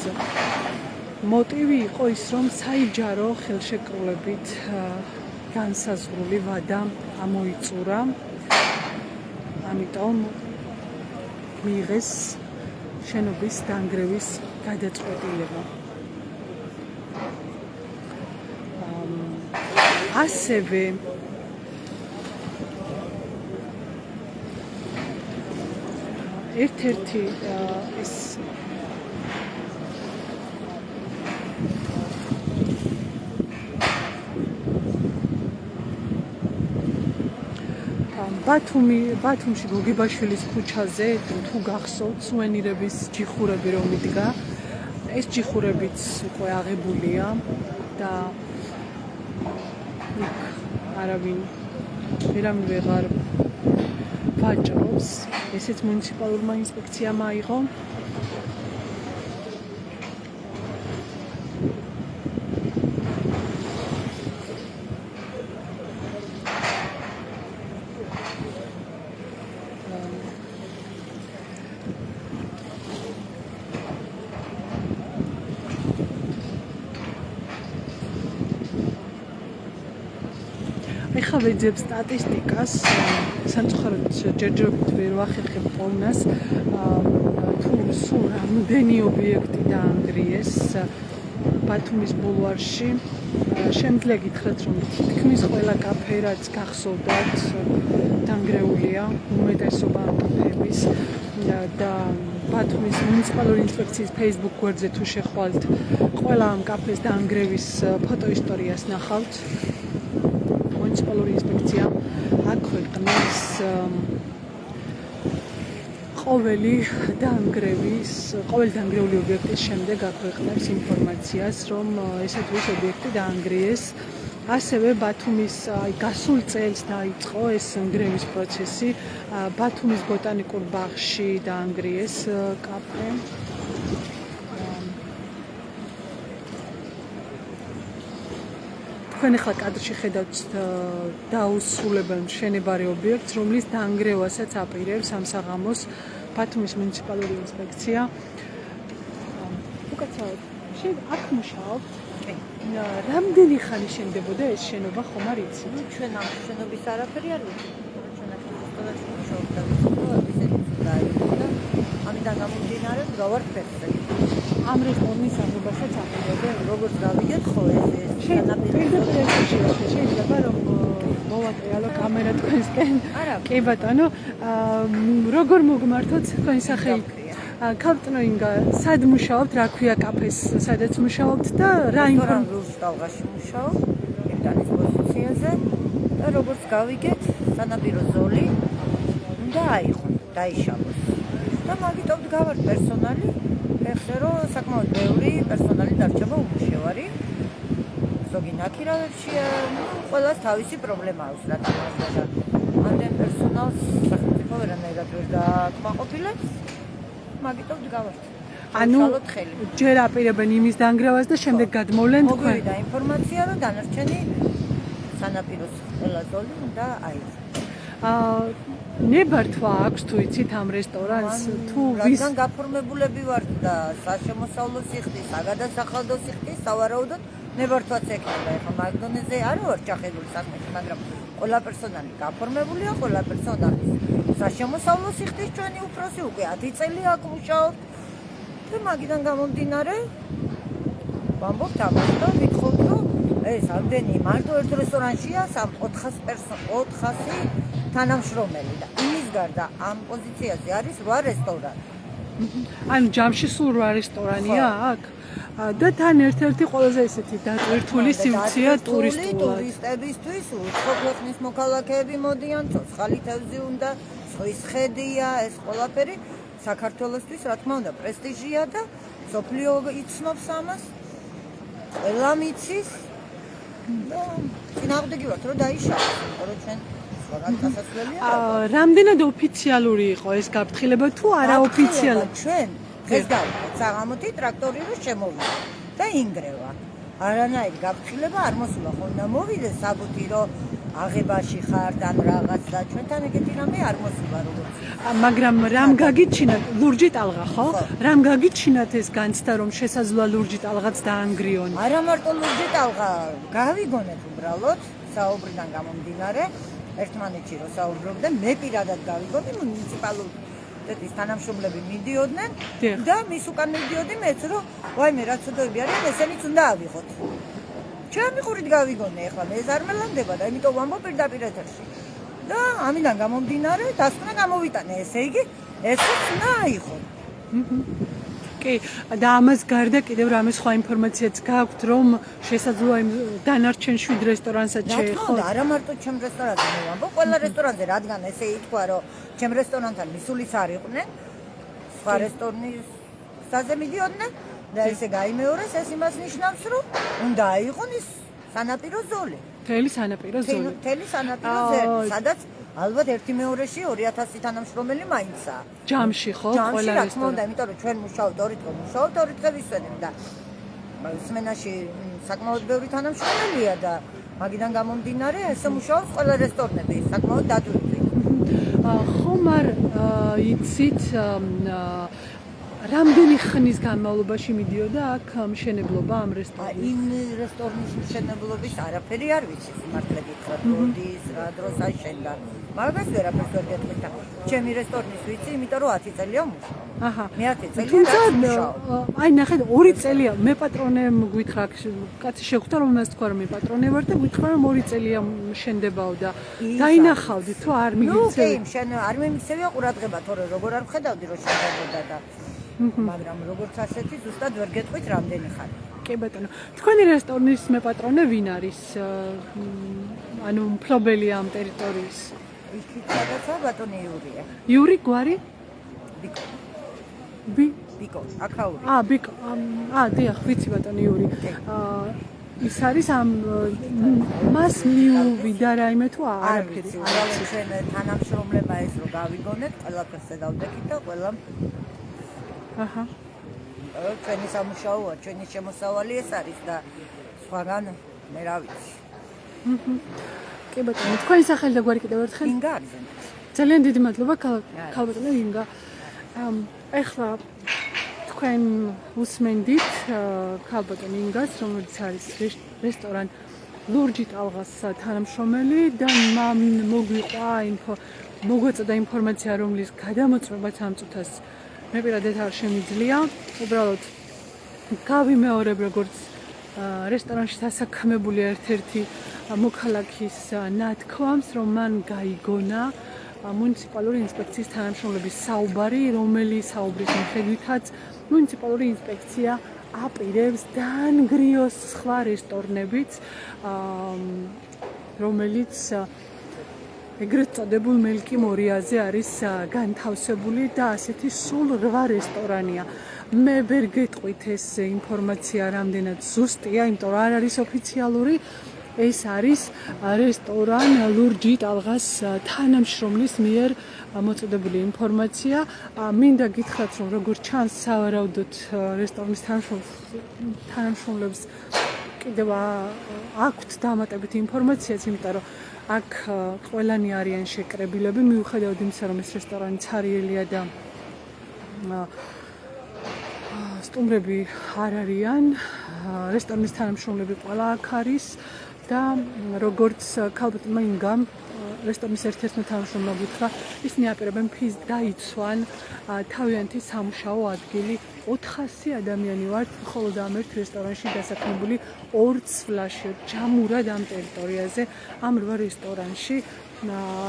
მოტივი იყო ის, რომ საიჯარო ხელშეკრულებით განსაზღვრული ვადა ამოიწურა. ამიტომ მიიღეს შენობის დანგრევის გადაწყვეტილება. ასევე ერთ-ერთი ეს ბათუმში გოგიბაშვილის ქუჩაზე თუ გახსოვთ სუვენირების ჯიხურები რომ იდგა, ეს ჯიხურებიც უკვე აღებულია და არავინ ვეღარ ვაჭრობს. ესეც მუნიციპალურმა ინსპექციამ აიღო. ეხლა ვეძებ სტატისტიკას, სამწუხაროდ ჯერჯერობით ვერ ვახერხებ პოვნას, თუ სულ რამდენი ობიექტი დაანგრიეს ბათუმის ბულვარში. შემიძლია გითხრათ, რომ თითქმის ყველა კაფე, რაც გახსოვდათ, დანგრეულია, უმეტესობა კაფეების და ბათუმის მუნიციპალური ინსპექციის Facebook გვერდზე თუ შეხვალთ, ყველა ამ კაფეს დაანგრევის ფოტოისტორიას ნახავთ. მუნიციპალური ინსპექცია აქვეყნებს ყოველი დანგრეული ობიექტის შემდეგ აქვეყნებს ინფორმაციას, რომ ესეთ ვის ობიექტი დაანგრიეს. ასევე ბათუმის გასულ წელს დაიწყო ეს ნგრევის პროცესი. ბათუმის ბოტანიკურ ბაღში დაანგრიეს კაფე. თქვენ ახლა კადრში ხედავთ დაუსრულებელ მშენებარე ობიექტს, რომლის დაანგრევასაც აპირებს სამსაღამოს ბათუმის მუნიციპალური ინსპექცია. უკაცრავად, აქ მუშაობთ? რამდენი ხანი შენდებოდა ეს შენობა, ხომ არ იცი?
ჩვენ ამ შენობის არაფერი არ ვიცით. ჩვენ აქ ისტორიაში მუშაობთ და ისეთი დაიწყო. ამიტომ გამომდინარე გავარ ფეხზე.
ამ რეფორმის აღებასაც აპირებენ.
როგორც გავიგეთ, ხო ეს
შეიძლება რომ მოვაკრიალო კამერა თქვენსკენ. კი ბატონო, როგორ მოგმართოთ თქვენი სახე? ქალბატონო ინგა, სად მუშაობთ, რა ქვია კაფეს, სადაც მუშაობთ და რა
რუსტალღაში მუშაობ, კაპიტანის პოზიციაზე და როგორც გავიგეთ, სანაპირო ზოლი უნდა აიღო, დაიშალოს. და მაგიტომთ გავართ პერსონალი, ეხლა რომ საკმაოდ ბევრი პერსონალი დარჩება უმუშევარი. ზოგი ნაკირავებშია, ყველას თავისი პრობლემა აქვს რა თქმა უნდა. ამდენ პერსონალს სახელმწიფო ვერანაირად ვერ დააკმაყოფილებს. მაგიტომთ გავართ.
ანუ ჯერ აპირებენ იმის დაანგრევას და შემდეგ გადმოვლენ თქვენ.
მოგივიდა და ინფორმაცია, რომ დანარჩენი სანაპიროს ყველა ზოლი უნდა აიღო.
ნებართვა აქვს თუ იცით ამ რესტორანს თუ ვის
რადგან გაფორმებულები ვართ და საშემოსავლო სიხდის, საგადასახადო სიხდის, სავარაუდოდ ნებართვაც ექნება. ეხლა მაგდონეზე არ ვარ ჩახედული საქმეში, მაგრამ ყველა პერსონალი გაფორმებულია, ყველა პერსონალის საშემოსავლო სიხდის ჩვენი უფროსი უკვე 10 წელი აქ მუშაობს. და მაგიდან გამომდინარე ვამბობთ ამას და ვითხოთ, რომ ეს ამდენი მარტო ერთ რესტორანშია 400 თანამშრომელი და იმის გარდა ამ პოზიციაზე არის 8 რესტორანი.
ანუ ჯამში სულ 8 რესტორანია აქ? და თან ერთ-ერთი ყველაზე ესეთი დატვირთული სივრცეა
ტურისტებისთვის, უცხო ქვეყნის მოქალაქეები მოდიან, ცოცხალი თევზი უნდა, ზღვის ხედია, ეს ყველაფერი საქართველოსთვის რა თქმა უნდა პრესტიჟია და სოფლიო იცნობს ამას. ყველა მიცის და წინააღმდეგი ვართ რომ დაიშალოს, რომ ჩვენ
რამდენად ოფიციალური იყო ეს გაფრთხილება თუ არაოფიციალურად?
ჩვენ დღეს გავიგეთ საღამოთი ტრაქტორი რო შემოვიდა და ინგრევა. არანაირი გაფრთხილება არ მოსულა, ხომ და მოვიდეს საბუთი რომ აღებაში ხართ ან რაღაცა ჩვენთან ეგეთი რამე არ მოსულა როგორც
მაგრამ რამ გაგიჩინათ ლურჯი ტალღა ხო? რამ გაგიჩინათ ეს განცდა რომ შესაძლოა ლურჯი ტალღაც დაანგრიონ?
არა მარტო ლურჯი ტალღა გავიგონეთ უბრალოდ საუბრიდან გამომდინარე ერთმანეთში რო საუბრობდნენ მე პირადად გავიგონი მუნიციპალური ეს თანამშრომლები მიდიოდნენ და მის უკან მიდიოდი მეც რომ ვაიმე რა ცოდოები არიან ესენიც უნდა ავიღოთ ჩემი ყურით გავიგონე ახლა მე ეს არ მელანდება და იმიტომ ვამბობ პირდაპირ ეთერში და ამიდან გამომდინარე დასკვნა გამოვიტანე ესე იგი ესეც უნდა აიღო
კი და ამას გარდა კიდევ რამე სხვა ინფორმაციაც გაქვთ რომ შესაძლოა იმ დანარჩენ 7 რესტორანსაც შეეხო
არა მარტო ჩემ რესტორანზე მე ვამბობ ყველა რესტორანზე რადგან ესე ითქვა რომ ჩემ რესტორანთან მისულის არ იყვნენ სხვა რესტორნის საძე მიდიოდნენ და ესე გაიმეორეს ეს იმას ნიშნავს რომ უნდა აიღონ ის სანაპირო ზოლი
მთელი სანაპირო ზოლი
მთელი სანაპირო ზოლი სადაც ალბათ ერთი მეორეში 2000 თანამშრომელი მაინცაა
ჯამში ხო
ყველა რესტორანი იმიტომ რომ ჩვენ მუშაობთ 2 დღე ვისვენებ და სმენაში საკმაოდ ბევრი თანამშრომელია და მაგიდან გამომდინარე ესე მუშაობს ყველა რესტორნები საკმაოდ დადვირთვით
ხომ არ იცით რამდენი ხნის განმავლობაში მიდიოდა აქ მშენებლობა ამ რესტორნის?
იმ რესტორნის მშენებლობის არაფერი არ ვიცი, სიმართლე გითხრათ, როდის, რა დროს აშენდა. მაგას ვერაფერს ვერ გეტყვით. ჩემი რესტორნის ვიცი, იმიტომ რომ 10 წელია მუშაობ.
აჰა.
მე 10 წელია
აი ნახეთ 2 წელია მე პატრონემ გითხრა, კაცი შეხვდა რომ მას თქვა რომ მე პატრონე ვარ და გითხრა რომ 2 წელია მშენდებაო და დაინახავდი თუ არ მიგიცევი.
ნუ კი, შენ არ მიმიქცევია ყურადღება, თორე როგორ არ ხედავდი რომ შენდებოდა და მაგრამ როგორც ასეთი ზუსტად ვერ გეტყვით რამდენი ხანი.
კი ბატონო. თქვენი რესტორნის მეპატრონე ვინ არის? ანუ მფლობელი ამ ტერიტორიის.
იქითაც ბატონი იურია.
იური გვარი?
ბიკო, აკაური.
ბიკო. დიახ, ვიცი ბატონი იური. ის არის ამ მას მიუვიდა რაიმე თუ არაფერი.
არა, ჩვენ თანამშრომლება ეს რო გავიგონეთ, ყველაფერს დავდექით და ყველამ
აჰა.
ჩვენი სამუშაოა, ჩვენი შემოსავალი ეს არის და სხვაგან მე რა ვიცი.
კი ბატონო, თქვენი სახელი და გვარი კიდევ ერთხელ?
ინგა არის.
ძალიან დიდი მადლობა ქალბატონო ინგა. ეხლა თქვენ უსმენდით ქალბატონ ინგას, რომელიც არის რესტორან ლურჯი ტალღას თანამშრომელი და მოგვიყვა მოგვეწოდა ინფორმაცია, რომლის გადამოწმებაც ამ წუთას მე პირადად არ შემიძლია. უბრალოდ გავიმეორებ როგორც რესტორანში დასაქმებული ერთ-ერთი მოქალაქის ნათქვამს, რომ მან გაიგონა მუნიციპალური ინსპექციის თანამშრომლების საუბარი, რომელი საუბრის მიხედვითაც მუნიციპალური ინსპექცია აპირებს დაანგრიოს სხვა რესტორნებიც, რომელიც ეგრეთ წოდებულ მელკი მორიაზე არის განთავსებული და ასეთი სულ 8 რესტორანია. მე ვერ გეტყვით ეს ინფორმაცია რამდენად ზუსტია, იმიტომ რომ არ არის ოფიციალური. ეს არის რესტორან ლურჯი ტალღას თანამშრომლის მიერ მოწოდებული ინფორმაცია. მინდა გითხრათ, რომ როგორც ჩანს, სავარაუდოდ რესტორნის თანამშრომლებს კიდევ აქვთ დამატებითი ინფორმაციაც, იმიტომ რომ აქ ყველანი არიან შეკრებილები, მიუხედავად იმისა, რომ ეს რესტორანი ცარიელია და სტუმრები არ არიან. რესტორნის თანამშრომლები ყველა აქ არის და როგორც ქალბატონმა ინგამ რესტორნის ერთ-ერთმა თანამშრომლმა გითხრა, ისინი აპირებენ ფის დაიცვან თავიანთი სამუშაო ადგილი. 400 ადამიანი ვართ მხოლოდ ამ ერთ რესტორანში დასაქმებული 2 ცვლაში, ჯამურად ამ ტერიტორიაზე, ამ 8 რესტორანში.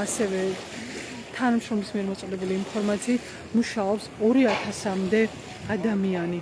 ასევე თანამშრომლის მიერ მოწოდებული ინფორმაციით მუშაობს 2000-მდე ადამიანი.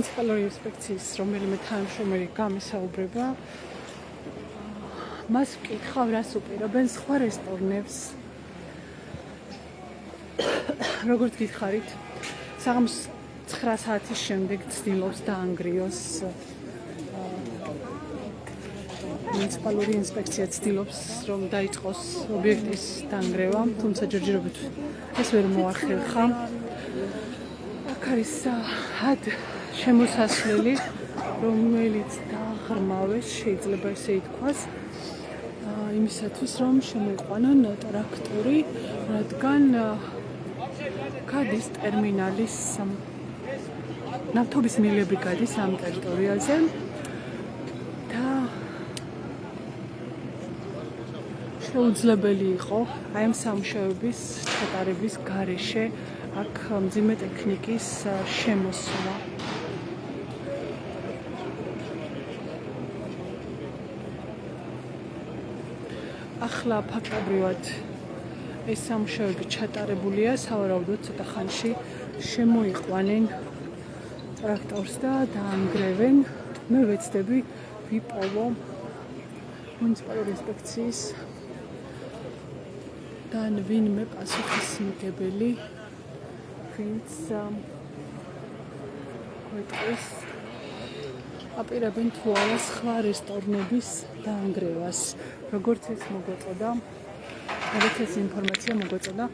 მუნიციპალური ინსპექციის რომელიმე თანამშრომელი გამისაუბრება. მას ვკითხავ, რას უპირობენ სხვა რესტორნებს. როგორც გითხარით, საღამოს 9 საათის შემდეგ ცდილობს დაანგრიოს მუნიციპალური ინსპექცია ცდილობს რომ დაიწყოს ობიექტის დანგრევა, თუმცა ჯერჯერობით ეს ვერ მოახერხა. აქ არის შემოსასვლელი, რომელიც დააღრმავეს, შეიძლება ესე ითქვას, იმისათვის რომ შემოიყვანონ ტრაქტორი, რადგან გადის ტერმინალის ნავთობის მილები გადის ამ ტერიტორიაზე და შეუძლებელი იყო აი ამ სამუშაოების ჩატარების გარეშე აქ მძიმე ტექნიკის შემოსვლა. ახლა ფაქტობრივად ეს სამუშაოები ჩატარებულია, სავარაუდოდ ცოტა ხანში შემოიყვანენ ტრაქტორს და დაანგრევენ. მე ვეცდები ვიპოვო მუნიციპალური ინსპექციის და ვინმე პასუხისმგებელი, ვინც გვეტყვის აპირებენ თუ არა სხვა რესტორნების დაანგრევას. როგორც ეს მოგვეწოდა, როგორც ეს ინფორმაცია მოგვეწოდა,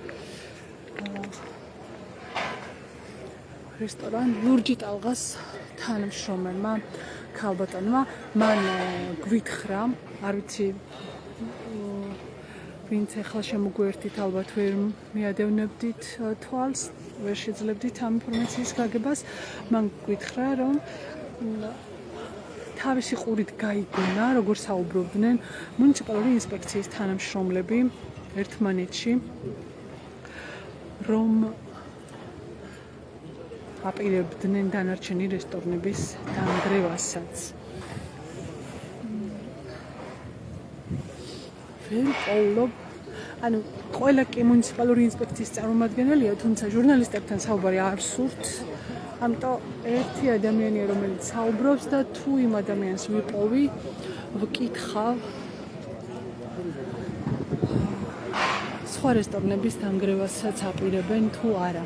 რესტორან ლურჯი ტალღას თანამშრომელმა ქალბატონმა მან გვითხრა, არ ვიცი ვინც ახლა შემოგვერთით, ალბათ ვერ მიადევნებდით თვალს, ვერ შეძლებდით ამ ინფორმაციის გაგებას. მან გვითხრა, რომ თავისი ყურით გაიგონა, როგორ საუბრობდნენ მუნიციპალური ინსპექციის თანამშრომლები ერთმანეთში, რომ აპირებდნენ დანარჩენი რესტორნების დანგრევასაც. ვერ პოულობ, ანუ ყველა კი მუნიციპალური ინსპექციის წარმომადგენელია, თუმცა ჟურნალისტებთან საუბარი არ სურთ. ამიტომ ერთი ადამიანია, რომელიც საუბრობს და თუ იმ ადამიანს ვიპოვი, ვკითხავ სხვა რესტორნების დანგრევასაც აპირებენ თუ არა.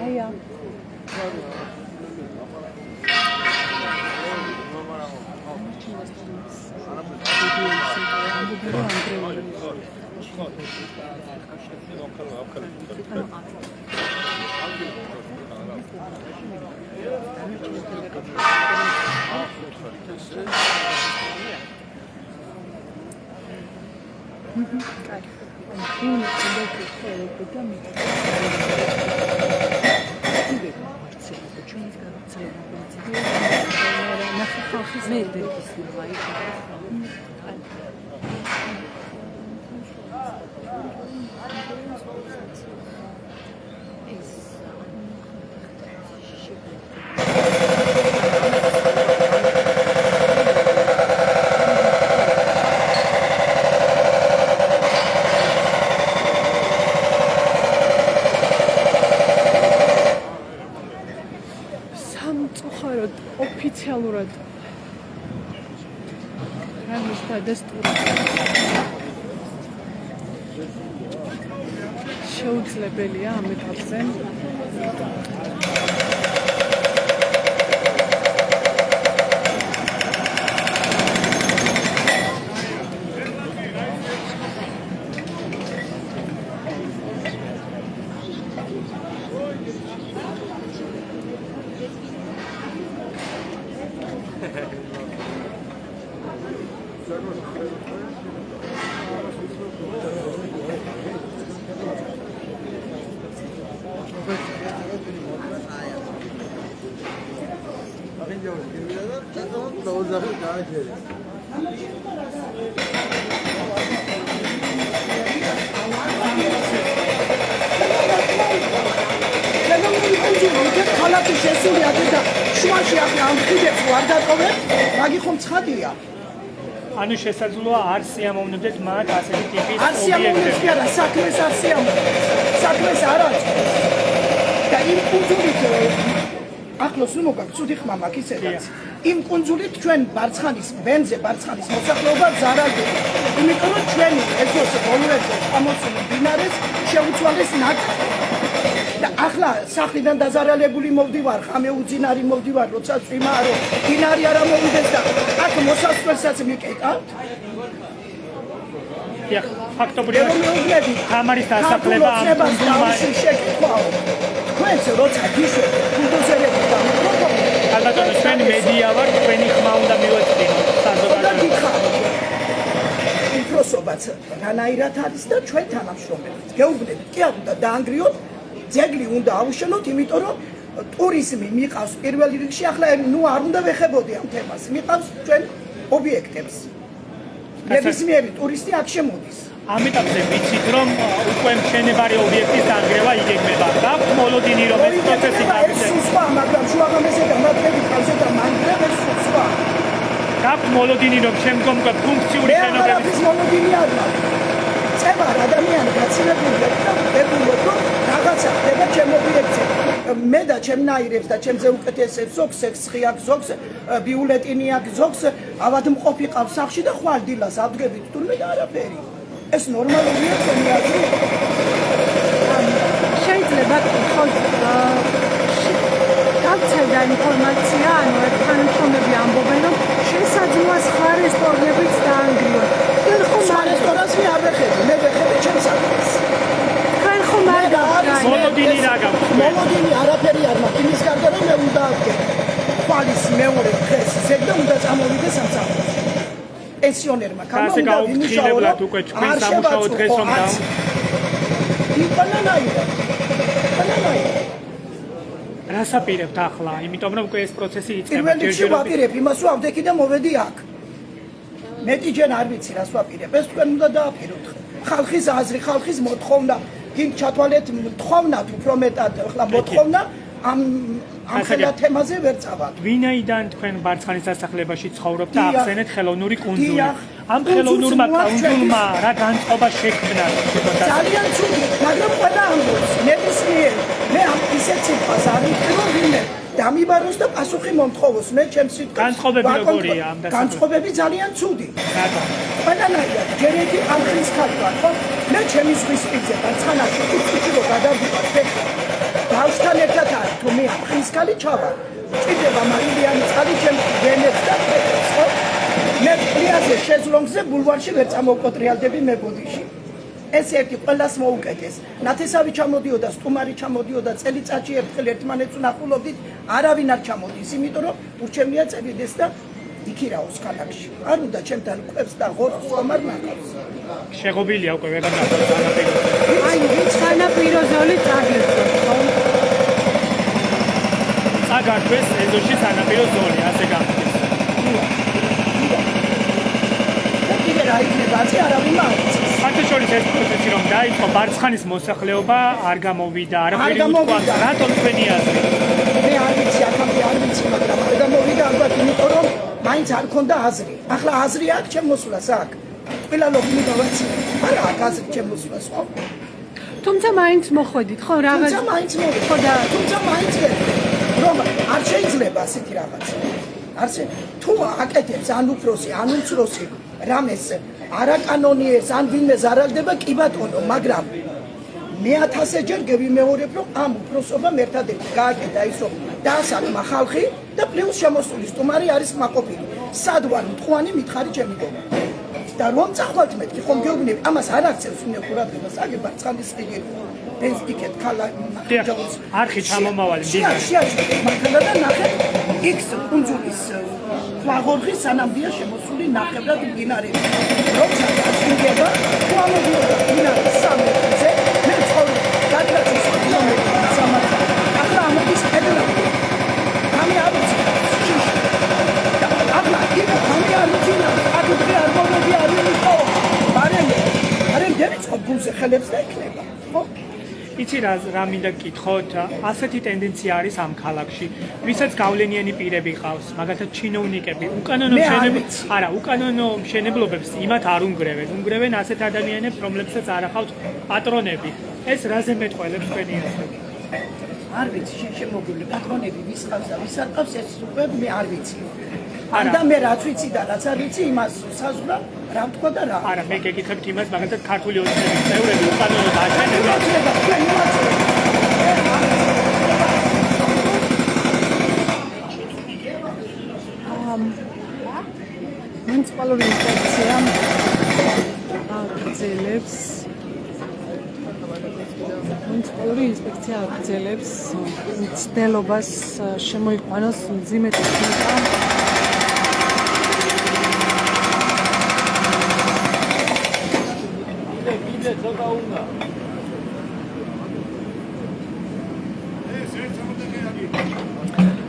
აია. სამწუხაროდ ოფიციალურად რამის დადასტურება შეუძლებელია ამ ეტაპზე.
ხალხი შესულია და შუაში ახლა ამ ხიდებს ვარ დატოვებ, მაგი ხომ ცხადია.
ანუ შესაძლოა არ სიამოვნებდეთ მათ ასეთი ტიპის
არ სიამოვნებს კი არა, საქმეს არ სიამოვნებს. საქმეს არ აქვს. და იმ კუნძულით ახლოს ნუ მოგაქვს ცუდი ხმა მაქვს ისედაც. იმ კუნძულით ჩვენ ბარცხანის ბენზე ბარცხანის მოსახლეობა ზარალდება. იმიტომ რომ ჩვენი ეთნოსი ბოლოებში ამოსული დინარეს შეუცვალეს ნაკად. და ახლა სახლიდან დაზარალებული მოვდივარ, ხამე უძინარი მოვდივარ, როცა წვიმარო, დინარი არ ამოვიდეს და აქ მოსასვლელსაც მიკეტავთ.
ფაქტობრივად თამარის დასახლება ამ კუნძულმა
შეკითხვაო. თქვენს როცა გიშვით ბულდოზერები და
ალბათ ჩვენ მედია ვარ, თქვენი ხმა უნდა მივეწდინოთ საზოგადოებას.
უფროსობაც რანაირად არის და ჩვენ თანამშრომლებით. გეუბნებით, კი არ უნდა დაანგრიოთ, ძეგლი უნდა აუშენოთ, იმიტომ რომ ტურიზმი მიყავს პირველ რიგში, ახლა ნუ არ უნდა ვეხებოდი ამ თემას. მიყავს ჩვენ ობიექტებს. ნებისმიერი ტურისტი აქ შემოდის.
ამიტომ ვიცით რომ უკვე მშენებარე ობიექტის დანგრევა იგეგმება. გაქვთ მოლოდინი რომ ეს პროცესი
გავიწყდება, მაგრამ შუაღამეზე დამატებით ხალხზე და მანქანებს სხვა.
გაქვთ მოლოდინი რომ შემდგომ ფუნქციური შენობების
მოლოდინი არ მაქვს. წება ადამიანი გაცილებულია და ვებულობ რომ რაღაცა ხდება ჩემ ობიექტზე. მე და ჩემნაირებს და ჩემზე უკეთესებს ზოგს სექსი აქვს, ზოგს ბიულეტინი აქვს, ზოგს ავადმყოფი ყავს სახლში და ხვალ დილას ავდგებით თურმე და არაფერი. ეს ნორმალურია თქვენი აზრით?
შეიძლება თქოს გავცედა ინფორმაცია, ანუ თანამშრომლები ამბობენ, რომ შესაძლოა სხვა რესტორნებიც დაანგრიონ.
სხვა რესტორანს არ ვეხები, მე ვეხები ჩემს საქმეს.
თქვენ ხომ არ გაქვს
მოლოდინი რა გაქვს?
მოლოდინი არაფერი არ მაქვს, იმის გარდა რომ მე უნდა ავდგე. ხვალის მეორე დღეს ზედ და უნდა წამოვიდე სამსახურში. პენსიონერმა
ასე გაუფრთხილებლად უკვე ჩვენ სამუშაო დღეს რომ რას აპირებთ ახლა? იმიტომ რომ უკვე ეს პროცესი იწყება.
პირველ რიგში ვაპირებ იმას, რომ ავდექი და მოვედი აქ. მეტიჯერ არ ვიცი რას ვაპირებ. ეს თქვენ უნდა დააპიროთ. ხალხის აზრი, ხალხის მოთხოვნა, იმ ჩათვალეთ თხოვნათ უფრო მეტად, ახლა მოთხოვნა ამ ხელა თემაზე ვერ წავალ.
ვინაიდან თქვენ ბარცხანის დასახლებაში ცხოვრობთ და ახსენეთ ხელოვნური კუნძული? ამ ხელოვნურმა კუნძულმა რა განწყობა შექმნა?
ძალიან ცუდი, მაგრამ ყველა ამბობს, ნებისმიერი. მე ამ ისეთ სიტყვას არ ვიტყვი, რომ ვინმე დამიბაროს და პასუხი მომთხოვოს. მე ჩემს სიტყვას
განწყობები როგორია ამ დასახლებაში?
განწყობები ძალიან ცუდი. ყველანაირად, ჯერ ერთი ამხრის ხალხი ვარ, ხო? მე ჩემი ზღვის პირზე ბარცხანაში კუჩკუჩი რო გადავდივარ, ბავშვთან ერთად არის, თუ მე ამხრის ხალი ჩავარ. ჭირდება მარილიანი წყალი ჩემ ვენებს და ფეთებს, ხო? მე პლიაჟზე შეძლონგზე ბულვარში ვერ წამოვკოტრიალდები მებოდიში. ეს ერთი ყველას მოუკეთეს. ნათესავი ჩამოდიოდა, სტუმარი ჩამოდიოდა, წელიწადში ერთხელ ერთმანეთს ვნახულობდით, არავინ არ ჩამოდის, იმიტომ რომ ურჩევნია წევიდეს და იქირაოს ქალაქში. არ უნდა ჩემთან კვებს და ღორს ხომარ ნახავს.
შეღობილია უკვე ვერ განახორციელებს სანაპირო.
აი, ვინც სანაპირო ზოლი წაგერწევთ, ხო?
წაგარქვეს ეზოში სანაპირო ზოლი, ასე გახდეს.
და კიდე რა იქნება, ასე არავინ მაქვს.
საერთაშორისო ეს პროცესი რომ დაიწყო, ბარცხანის მოსახლეობა არ გამოვიდა, არაფერი უთქვა, რატომ თქვენი აზრი?
მე არ ვიცი, აქამდე არ ვიცი, მაგრამ არ გამოვიდა ალბათ, იმიტომ რომ მაინც არ ქონდა აზრი. ახლა აზრი აქვს ჩემოსვლას აქ. ყველა ლოგინი გავაცი. არა, აქ აზრი ჩემოსვლას ხო?
თუმცა მაინც მოხვედით, ხო, რაღაც.
თუმცა მაინც მოხვედით.
ხო და
თუმცა მაინც რომ არ შეიძლება ასეთი რაღაც. არც თუ აკეთებს ან უფროსი, ან უმცროსი რამეს არაკანონიერს ან ვინმე ზარალდება, კი ბატონო, მაგრამ მე 1000-ჯერ გევიმეორებ, რომ ამ უფროსობამ ერთადერთი გააკეთა ის, რომ დაასალმა ხალხი და პლუს შემოსული სტუმარი არის მაყოფილი. სად ვარ მტყვანი მითხარი ჩემი გონა. და რომ წახვალთ მეთქი, ხომ გეუბნები, ამას არ აქცევს ვინმე ყურადღებას, აგე ბარცხანის ხიდი ბენზიკეთ ქალა
არხი ჩამომავალი მდინარე.
შეაჩერეთ მანქანა და ნახეთ X კუნძულის ფლაღორღი სანამდეა შემოსული ნახევრად მდინარები. როცა გასულდება, თუ ამოდიოდა მდინარე 3 მეტრზე, მე ცხოვრობ გადაჭის კილომეტრი სამართლა. ახლა ამოდის პედალები. ამი არ ვიცი. ახლა იქ ამი არ ვიცი, აგდრე არ მოვედი არ ვიყო. არემ დევიწყო გულზე ხელებს და იქნება. ხო?
იცი რა მინდა გკითხოთ, ასეთი ტენდენცია არის ამ ქალაქში. ვისაც გავლენიანი პირები ყავს, მაგალითად ჩინოვნიკები, უკანონო მშენებლობებს იმათ არ უნგრევენ. უნგრევენ ასეთ ადამიანებს, რომლებსაც არ ახავთ პატრონები. ეს რაზე მეტყველებს თქვენი აზრი?
არ ვიცი, შემოგვილი პატრონები ვის ყავს და ვის არ ყავს, ეს უკვე მე არ ვიცი. და მე რაც ვიცი და რაც არ ვიცი, იმას საზღვრა რა ვთქვა და რა.
არა, მე გეკითხებთ იმას, მაგალითად ქართული ოცნების წევრები უკანონოდ აშენება.
მუნიციპალური ინსპექცია აგრძელებს მცდელობას შემოიყვანოს მძიმე ტექნიკა.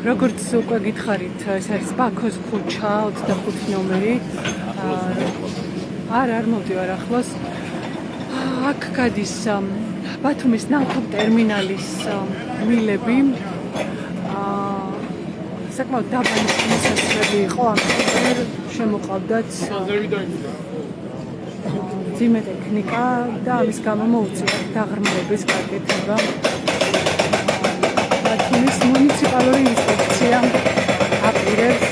როგორც უკვე გითხარით, ეს არის ბაქოს ქუჩა, 25 ნომერი. არ მოვდივარ ახლოს. აქ გადის ბათუმის ნავთობტერმინალის მილები. საკმაოდ დაბალი მოსასვლელი იყო, ამიტომ შემოყავდათ მძიმე ტექნიკა და ამის გამო მოუწია დაღრმავების გაკეთება. ბათუმის მუნიციპალური ინსპექცია აპირებს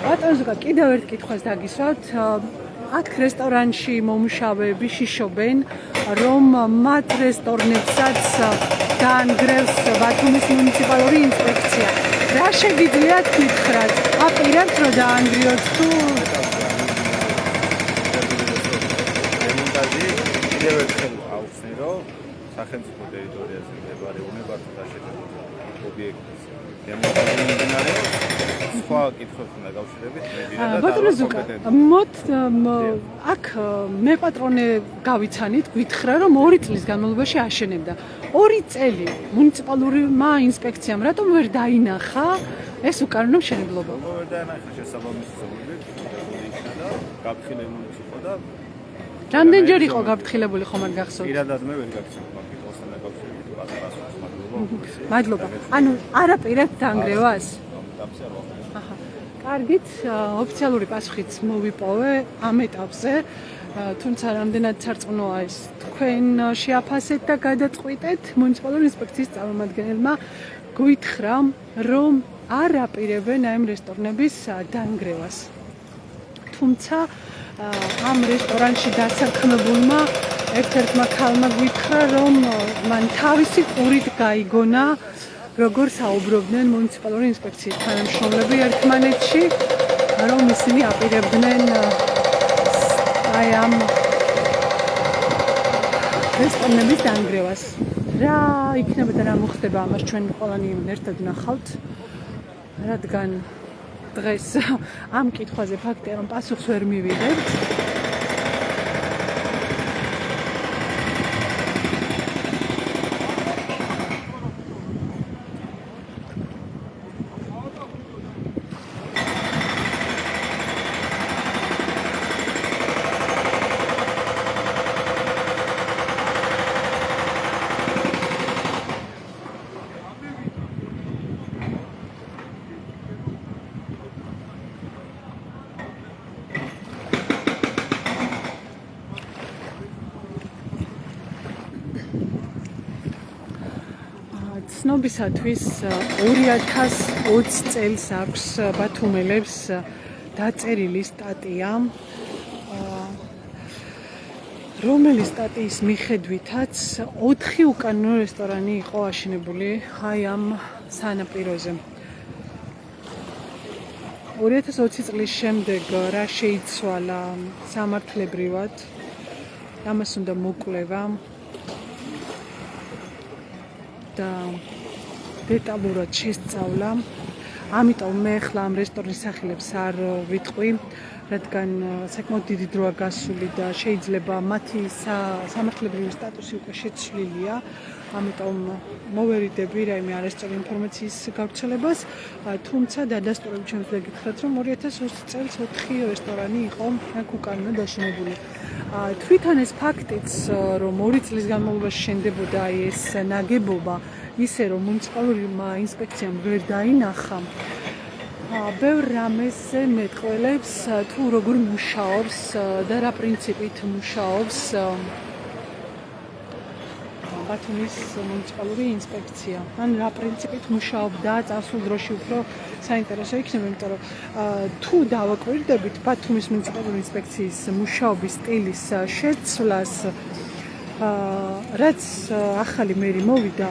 ბატონზუკა კიდევ ერთ კითხვას დაგისვათ. აქ რესტორანში მომუშავეები შიშობენ, რომ მათ რესტორნებსაც დაანგრევს ბათუმის მუნიციპალური ინსპექცია. რა შეგიძლიათ გითხრათ? აპირებთ რომ დაანგრიოთ თუ
რემონტაჟი კიდევ ერთხელ აუხსნირო სახელმწიფო ტერიტორიაზე მდებარე უნებართვით აშენებულ ობიექტის რემონტაჟი მიმდინარეობს. სხვა კითხვებთან დაკავშირებით
ბატონო ზუკა, აქ მე პატრონე გავიცანით, გითხრა რომ 2 წლის განმავლობაში აშენებდა. 2 წელი მუნიციპალურმა ინსპექციამ რატომ ვერ დაინახა ეს უკანონო მშენებლობა?
ვერ დაინახა შესაბამისი ზომებით, და გაფრთხილებული იყო და
რამდენჯერ იყო გაფრთხილებული ხომ არ გახსოვთ?
პირადად მე ვერ გაგცნობ ამ კითხვასთან დაკავშირებით პასუხს.
მადლობა. ანუ არ აპირებთ დაანგრევას? კარგით, ოფიციალური პასუხიც მოვიპოვე ამ ეტაპზე, თუმცა რამდენად სარწმუნოა ეს თქვენ შეაფასეთ და გადაწყვიტეთ. მუნიციპალური ინსპექციის წარმომადგენელმა გვითხრა, რომ არ აპირებენ ამ რესტორნების დაანგრევას. თუმცა ამ რესტორანში დასაქმებულმა ერთ-ერთმა ქალმა გვითხრა, რომ მან თავისი ყურით გაიგონა როგორ საუბრობდნენ მუნიციპალური ინსპექციის თანამშრომლები ერთმანეთში, რომ ისინი აპირებდნენ აი ამ რესტორნების დაანგრევას. რა იქნება და რა მოხდება, ამას ჩვენ ყველანი ერთად ვნახავთ, რადგან დღეს ამ კითხვაზე ფაქტია, რომ პასუხს ვერ მივიღებთ. ცნობისათვის 2020 წელს აქვს ბათუმელებს დაწერილი სტატია, რომელი სტატიის მიხედვითაც 4 უკანონო რესტორანი იყო აშენებული აი ამ სანაპიროზე. 2020 წლის შემდეგ რა შეიცვალა სამართლებრივად, ამას უნდა მოკვლევა და დეტალურად შესწავლა. ამიტომ მე ახლა ამ რესტორნის სახელებს არ ვიტყვი, რადგან საკმაოდ დიდი დროა გასული და შეიძლება მათი სამართლებრივი სტატუსი უკვე შეცვლილია. ამიტომ მოვერიდები რაიმე არასწორი ინფორმაციის გავრცელებას, თუმცა დადასტურებით შემიძლია გითხრათ, რომ 2020 წელს 4 რესტორანი იყო აქ უკანონო დაშენებული. თვითონ ეს ფაქტიც, რომ 2 წლის განმავლობაში შენდებოდა ეს ნაგებობა, ისე რომ მუნიციპალურმა ინსპექციამ ვერ დაინახა, ბევრ რამეს მეტყველებს თუ როგორ მუშაობს და რა პრინციპით მუშაობს ბათუმის მუნიციპალური ინსპექცია. ან რა პრინციპით მუშაობდა წარსულ დროში უფრო საინტერესო იქნება, იმიტომ რომ თუ დავაკვირდებით ბათუმის მუნიციპალური ინსპექციის მუშაობის სტილის შეცვლას, რაც ახალი მერი მოვიდა,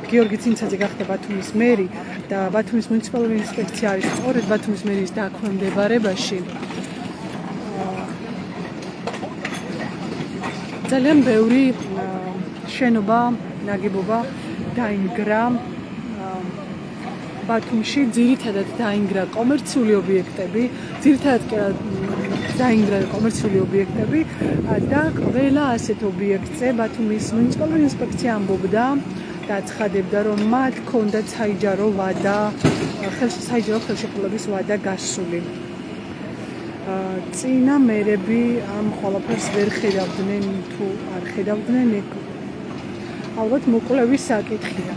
გიორგი ცინცაძე გახდა ბათუმის მერი და ბათუმის მუნიციპალური ინსპექცია არის სწორედ ბათუმის მერის დაქვემდებარებაში. ძალიან ბევრი შენობა, ნაგებობა დაინგრა ბათუმში, ძირითადად დაინგრა კომერციული ობიექტები, და ყველა ასეთ ობიექტზე ბათუმის მუნიციპალური ინსპექცია ამბობდა და ცხადებდა, რომ მათ ჰქონდათ საიჯარო ხელშეკრულების ვადა გასული. წინა მერები ამ ყველაფერს ვერ ხედავდნენ თუ არ ხედავდნენ, ალბათ მოკვლევის საკითხია.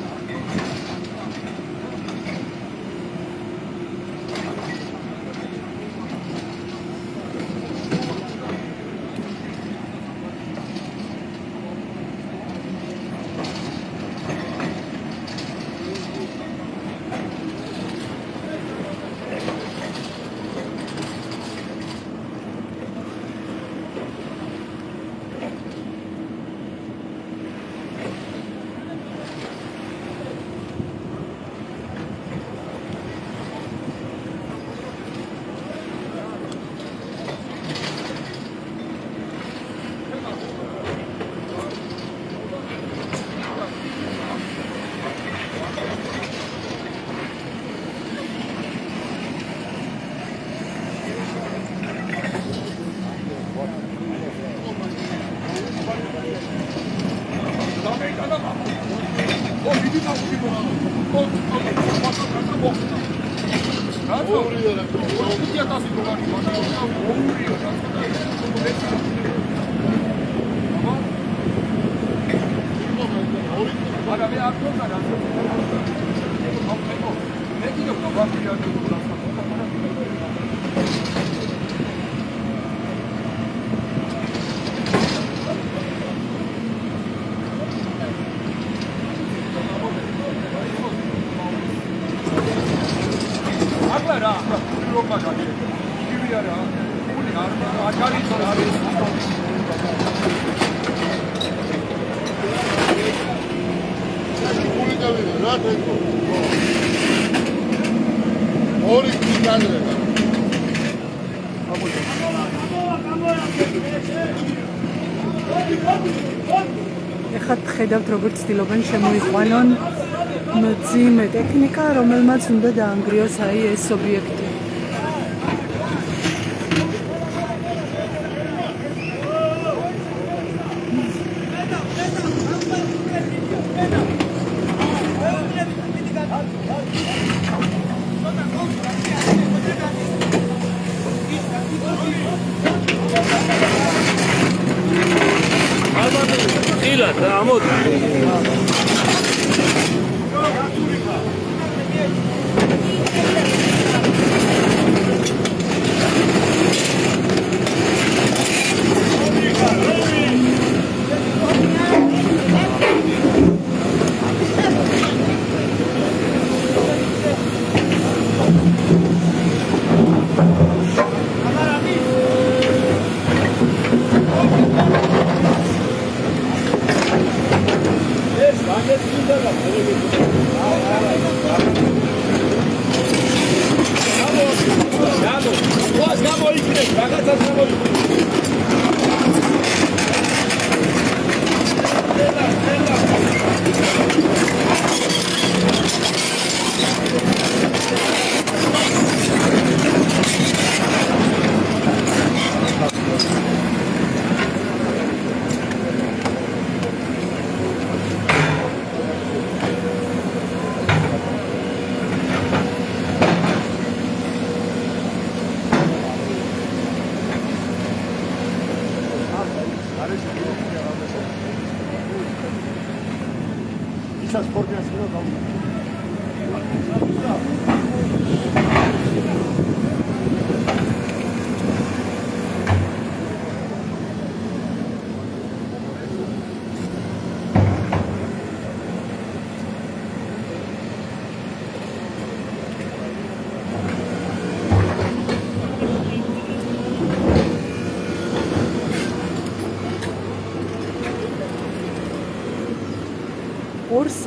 ეხლა ხედავთ, როგორც ცდილობენ შემოიყვანონ მძიმე ტექნიკა, რომელმაც უნდა დაანგრიოს ეს ობიექტი.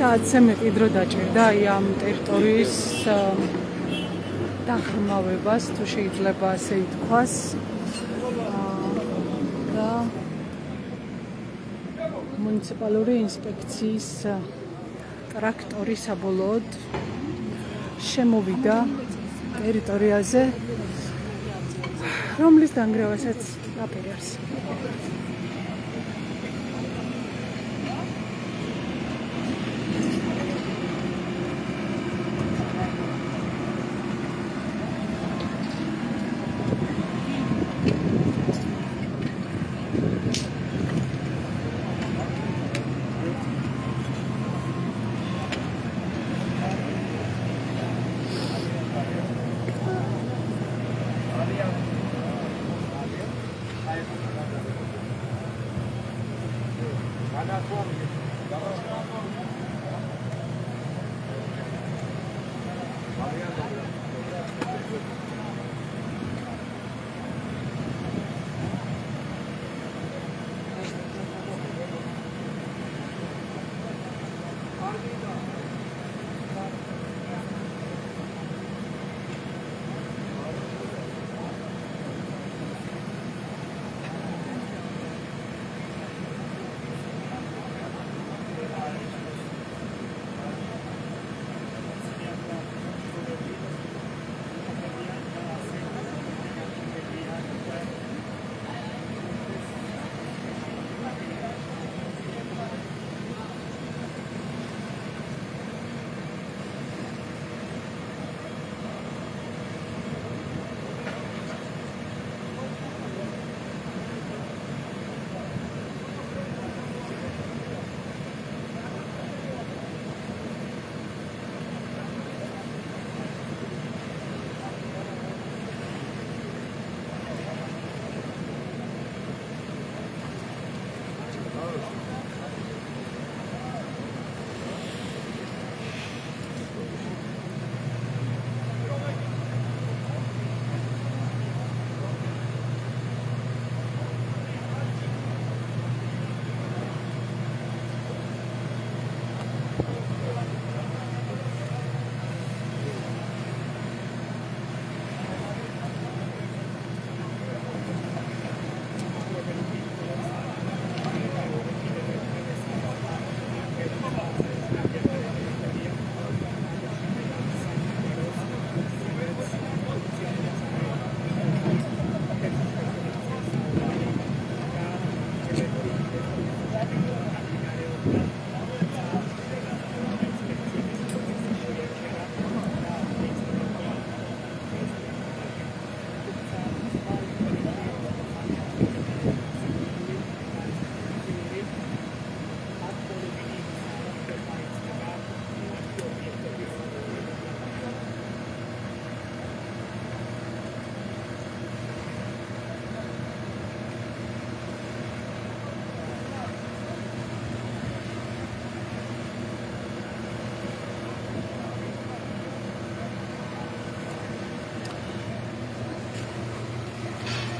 საათზე მეტი დრო დაჭირდა აი ამ ტერიტორიის დაღრმავებას, თუ შეიძლება ასე ითქვას. და მუნიციპალური ინსპექციის ტრაქტორი საბოლოოდ შემოვიდა ტერიტორიაზე, რომლის დანგრევასაც აპირებს.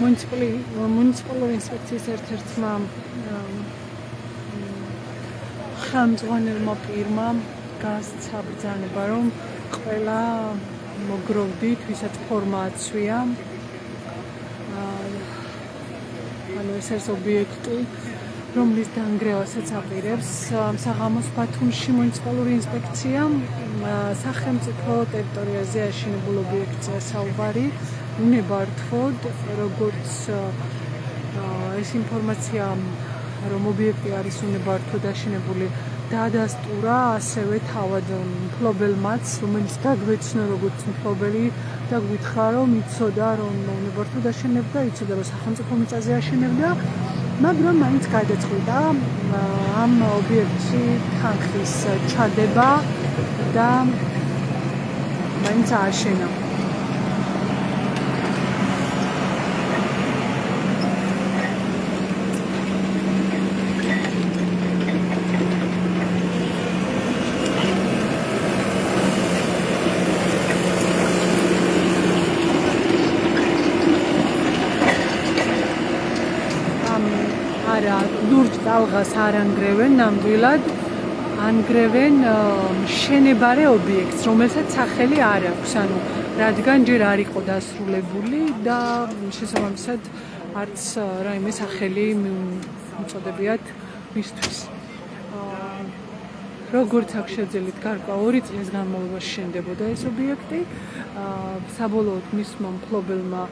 მუნიციპალური ინსპექციის ერთ-ერთმა ხელმძღვანელმა პირმა გასცა ბრძანება, რომ ყველა მოგროვდით, ვისაც ფორმა აცვია. ანუ ეს არის ობიექტი, რომლის დანგრევასაც აპირებს საღამოს ბათუმში მუნიციპალური ინსპექცია. სახელმწიფო ტერიტორიაზე აშენებულ ობიექტზე საუბარი. უნებართვოდ, როგორც ეს ინფორმაცია, რომ ობიექტი არის უნებართვოდ აშენებული, დადასტურა ასევე თავად მფლობელმაც, რომელიც დაგვეცნო როგორც მფლობელი და გვითხრა, რომ იცოდა, რომ უნებართვოდ აშენებდა, იცოდა, რომ სახელმწიფო მიწაზე აშენებდა მაგრამ მაინც გადაწყვიტა ამ ობიექტში თანხის ჩადება და მაინც ააშენა. ლურჯ ტალღას არ ანგრევენ ნამდვილად, ანგრევენ მშენებარე ობიექტს, რომელსაც სახელი არ აქვს, ანუ რადგან ჯერ არ იყო დასრულებული და შესაბამისად არც რაიმე სახელი მიწოდებიათ მისთვის. როგორც აქ შეძელით გარკვეულ 2 წლის განმავლობაში შენდებოდა ეს ობიექტი, საბოლოოდ მისმა მფლობელმა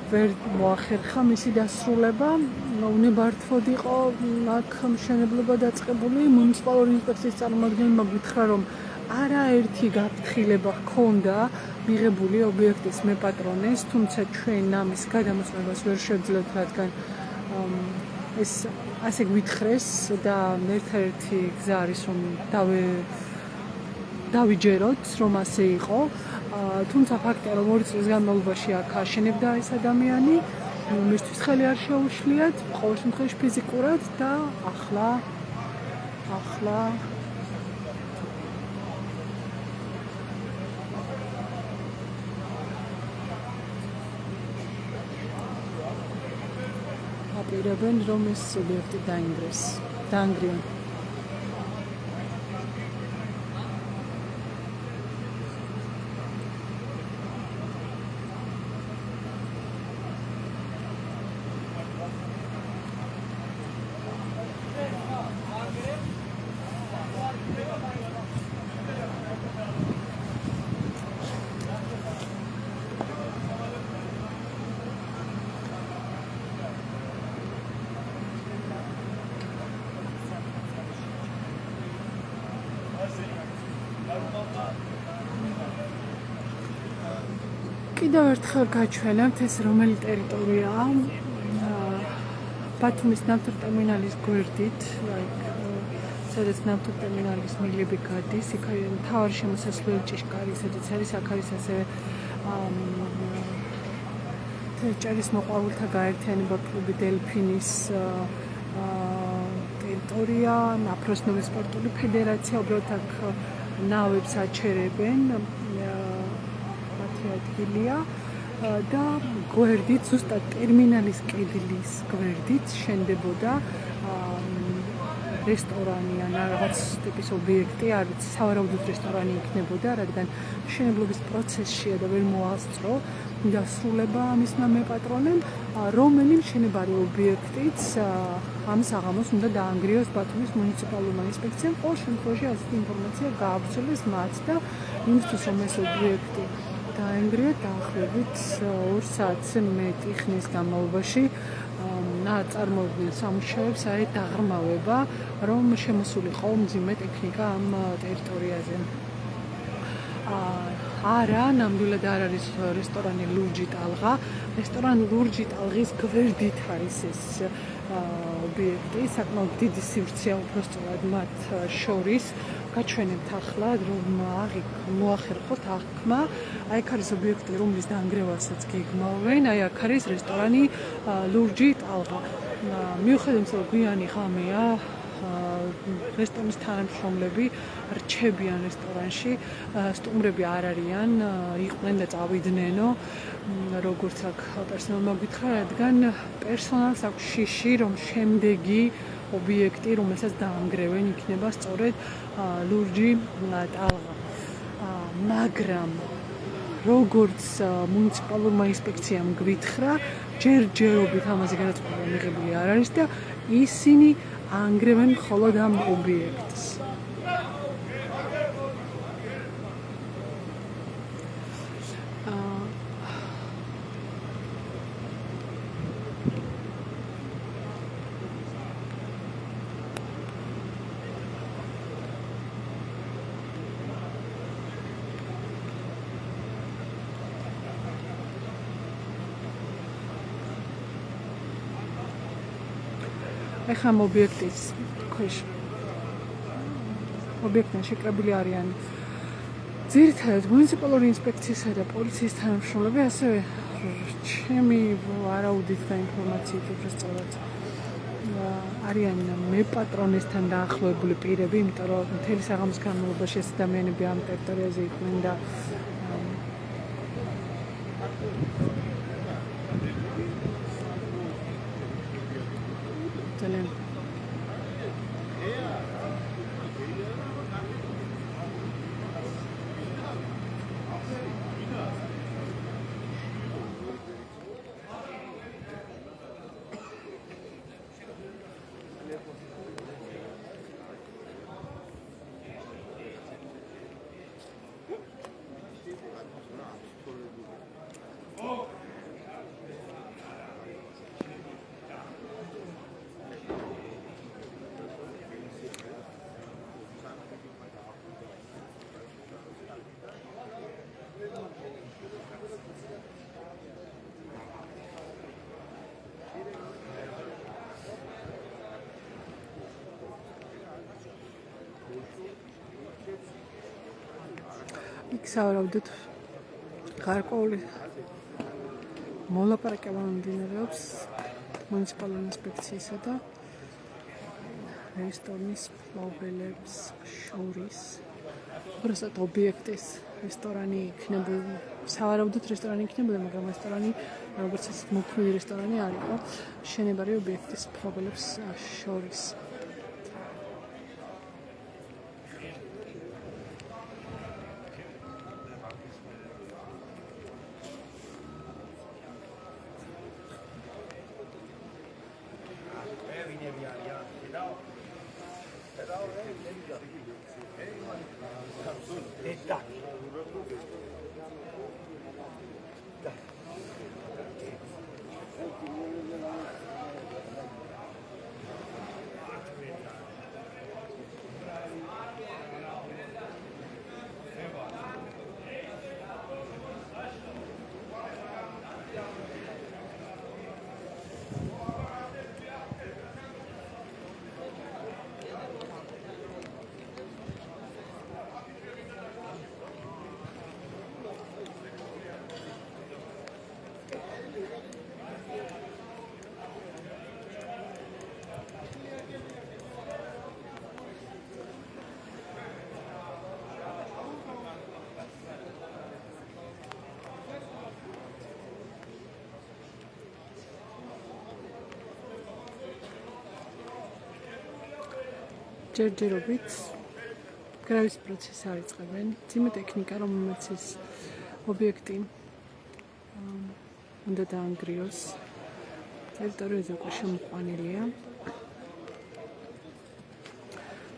ვერ მოახერხა მისი დასრულება, უნებართვოდ იყო აქ მშენებლობა დაწყებული. მუნიციპალური ინსპექციის წარმომადგენელმა გითხრა, რომ არაერთი გაფრთხილება ჰქონდა მიღებული ობიექტის მეპატრონეს, თუმცა ჩვენ ამის გადამოწმებას ვერ შევძლებთ, რადგან ეს ასე გვითხრეს და ერთ-ერთი გზა არის, რომ დავიჯეროთ, რომ ასე იყო. თუმცა ფაქტია, რომ 2 წლის განმავლობაში აქ აშენებდა ეს ადამიანი, მისთვის ხელი არ შეუშლიათ, ყოველ შემთხვევაში ფიზიკურად და ახლა აპირებენ, რომ ეს ობიექტი დაანგრიონ. კიდევ ერთხელ გაჩვენებთ ეს რომელი ტერიტორიაა. ბათუმის ნავთობტერმინალის გვერდით, სადაც ნავთობტერმინალის მილები გადის, იქ მთავარი შემოსასვლელი ჭიშკარი, სადაც არის, აქ არის ასევე ჭერის მოყვარულთა გაერთიანება კლუბი დელფინის ტერიტორია, აფროსნოვის სპორტული ფედერაცია, უბრალოდ აქ ნავებს აჩერებენ. ადგილია და გვერდით, ზუსტად ტერმინალის კედლის გვერდით შენდებოდა რესტორანი ან რაღაც ტიპის ობიექტი, არც სავარაუდოდ რესტორანი იქნებოდა, რადგან მშენებლობის პროცესშია და ვერ მოასწრო დასრულება მისმა მეპატრონემ, რომელი მშენებარე ობიექტიც ამ საღამოს უნდა დაანგრიოს ბათუმის მუნიციპალურმა ინსპექციამ. ყოველ შემთხვევაში ასეთი ინფორმაცია გაავრცელეს მათ და იმისთვის, რომ ეს ობიექტი დაანგრია დაახლოებით 2 საათზე მეტი ხნის განმავლობაში წარმოუდგენელ სამუშაოებს არის დაღრმავება, რომ შემოსულიყო მძიმე ტექნიკა ამ ტერიტორიაზე. არა, ნამდვილად არ არის რესტორანი ლურჯი ტალღა. რესტორანი ლურჯი ტალღის გვერდით არის ეს ობიექტი, საკმაოდ დიდი სივრცეა უბრალოდ მათ შორის. გაჩვენებთ ახლა, რომ მოახერხოთ აღქმა. აი აქ არის ობიექტი, რომლის დაანგრევასაც გეგმავენ. აი აქ არის რესტორანი ლურჯი ტალღა. მიუხედავად იმისა, რომ გვიანი ღამეა, რესტორნის თანამშრომლები რჩებიან რესტორანში, სტუმრები არ არიან, იყვნენ და წავიდნენ, როგორც აქ პერსონალმა გითხრა, რადგან პერსონალს აქვს შიში, რომ შემდეგი ობიექტი, რომელსაც დაანგრევენ, იქნება სწორედ ლურჯი ტალღა. მაგრამ როგორც მუნიციპალურმა ინსპექციამ გვითხრა, ჯერჯერობით ამაზე გადაწყვეტა მიღებული არ არის და ისინი ანგრევენ მხოლოდ ამ ობიექტს. ეხლა ამ ობიექტის ქვეშ ობიექტთან შეკრებილი არიან ძირითადად მუნიციპალური ინსპექციისა და პოლიციის თანამშრომლები, ასევე ჩემი არაუდით და ინფორმაციით უბრალოდ არიან მე პატრონესთან დაახლოებული პირები, იმიტომ რომ მთელი საღამოს განმავლობაში ეს ადამიანები ამ ტერიტორიაზე იყვნენ და ძალიან იქ სავარაუდოდ გარკვეული მოლაპარაკება მიმდინარეობს მუნიციპალური ინსპექციისა და რესტორნის მფლობელებს შორის. უბრალოდ ობიექტის რესტორანი იქნებოდა, სავარაუდოდ რესტორანი იქნებოდა, მაგრამ რესტორანი, როგორც ეს მოქმედი რესტორანი არ იყო, შენებარი ობიექტის მფლობელებს შორის. ჯერჯერობით გრავის პროცესს არიწყებენ. ძიმე ტექნიკა, რომელმაც ეს ობიექტი უნდა დაანგრიოს, ტერიტორიაზე უკვე შემოყვანილია.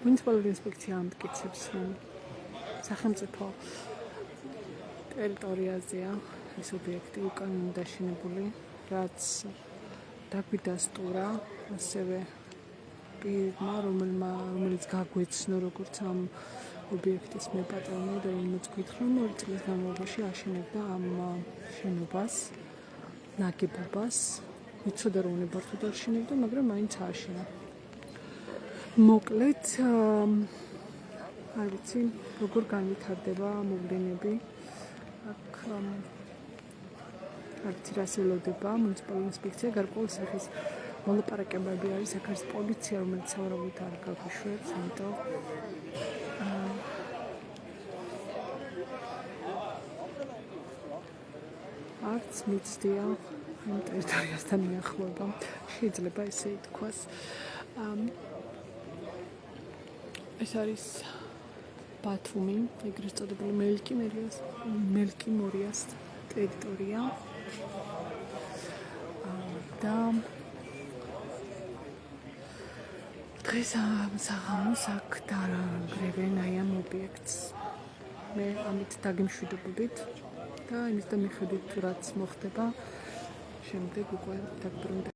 მუნიციპალური ინსპექცია ამტკიცებს, რომ სახელმწიფო ტერიტორიაზეა ეს ობიექტი უკან დაშენებული, რაც დაგვიდასტურა ასევე პირმა, რომელიც გაგვეცნო როგორც ამ ობიექტის მეპატრონე და იმაც გითხრა, რომ 2 წლის განმავლობაში აშენებდა ამ შენობას, ნაგებობას. იცოდა რომ უნებართოდ აშენებდა, მაგრამ მაინც ააშენა. მოკლედ, არ ვიცი, როგორ განვითარდება მოვლენები. აქ არ ვიცი, რას ელოდება მუნიციპალური ინსპექცია, გარკვეული სახის მოლაპარაკებები არის, აქ არის პოლიცია, რომელიც სავარაუდოდ არ გაგვიშვებს, ამიტომ არც მიცდია ამ ტერიტორიასთან მიახლოება, შეიძლება ესე ითქვას. ეს არის ბათუმი, ეგრეთ წოდებული მელკიმორიას ტერიტორია და დღეს საღამოს აქ დაანგრევენ აი ამ ობიექტს. მე ამით დაგემშვიდობებით და იმის და მიხედვით თუ რაც მოხდება, შემდეგ უკვე დაგბრუნდება.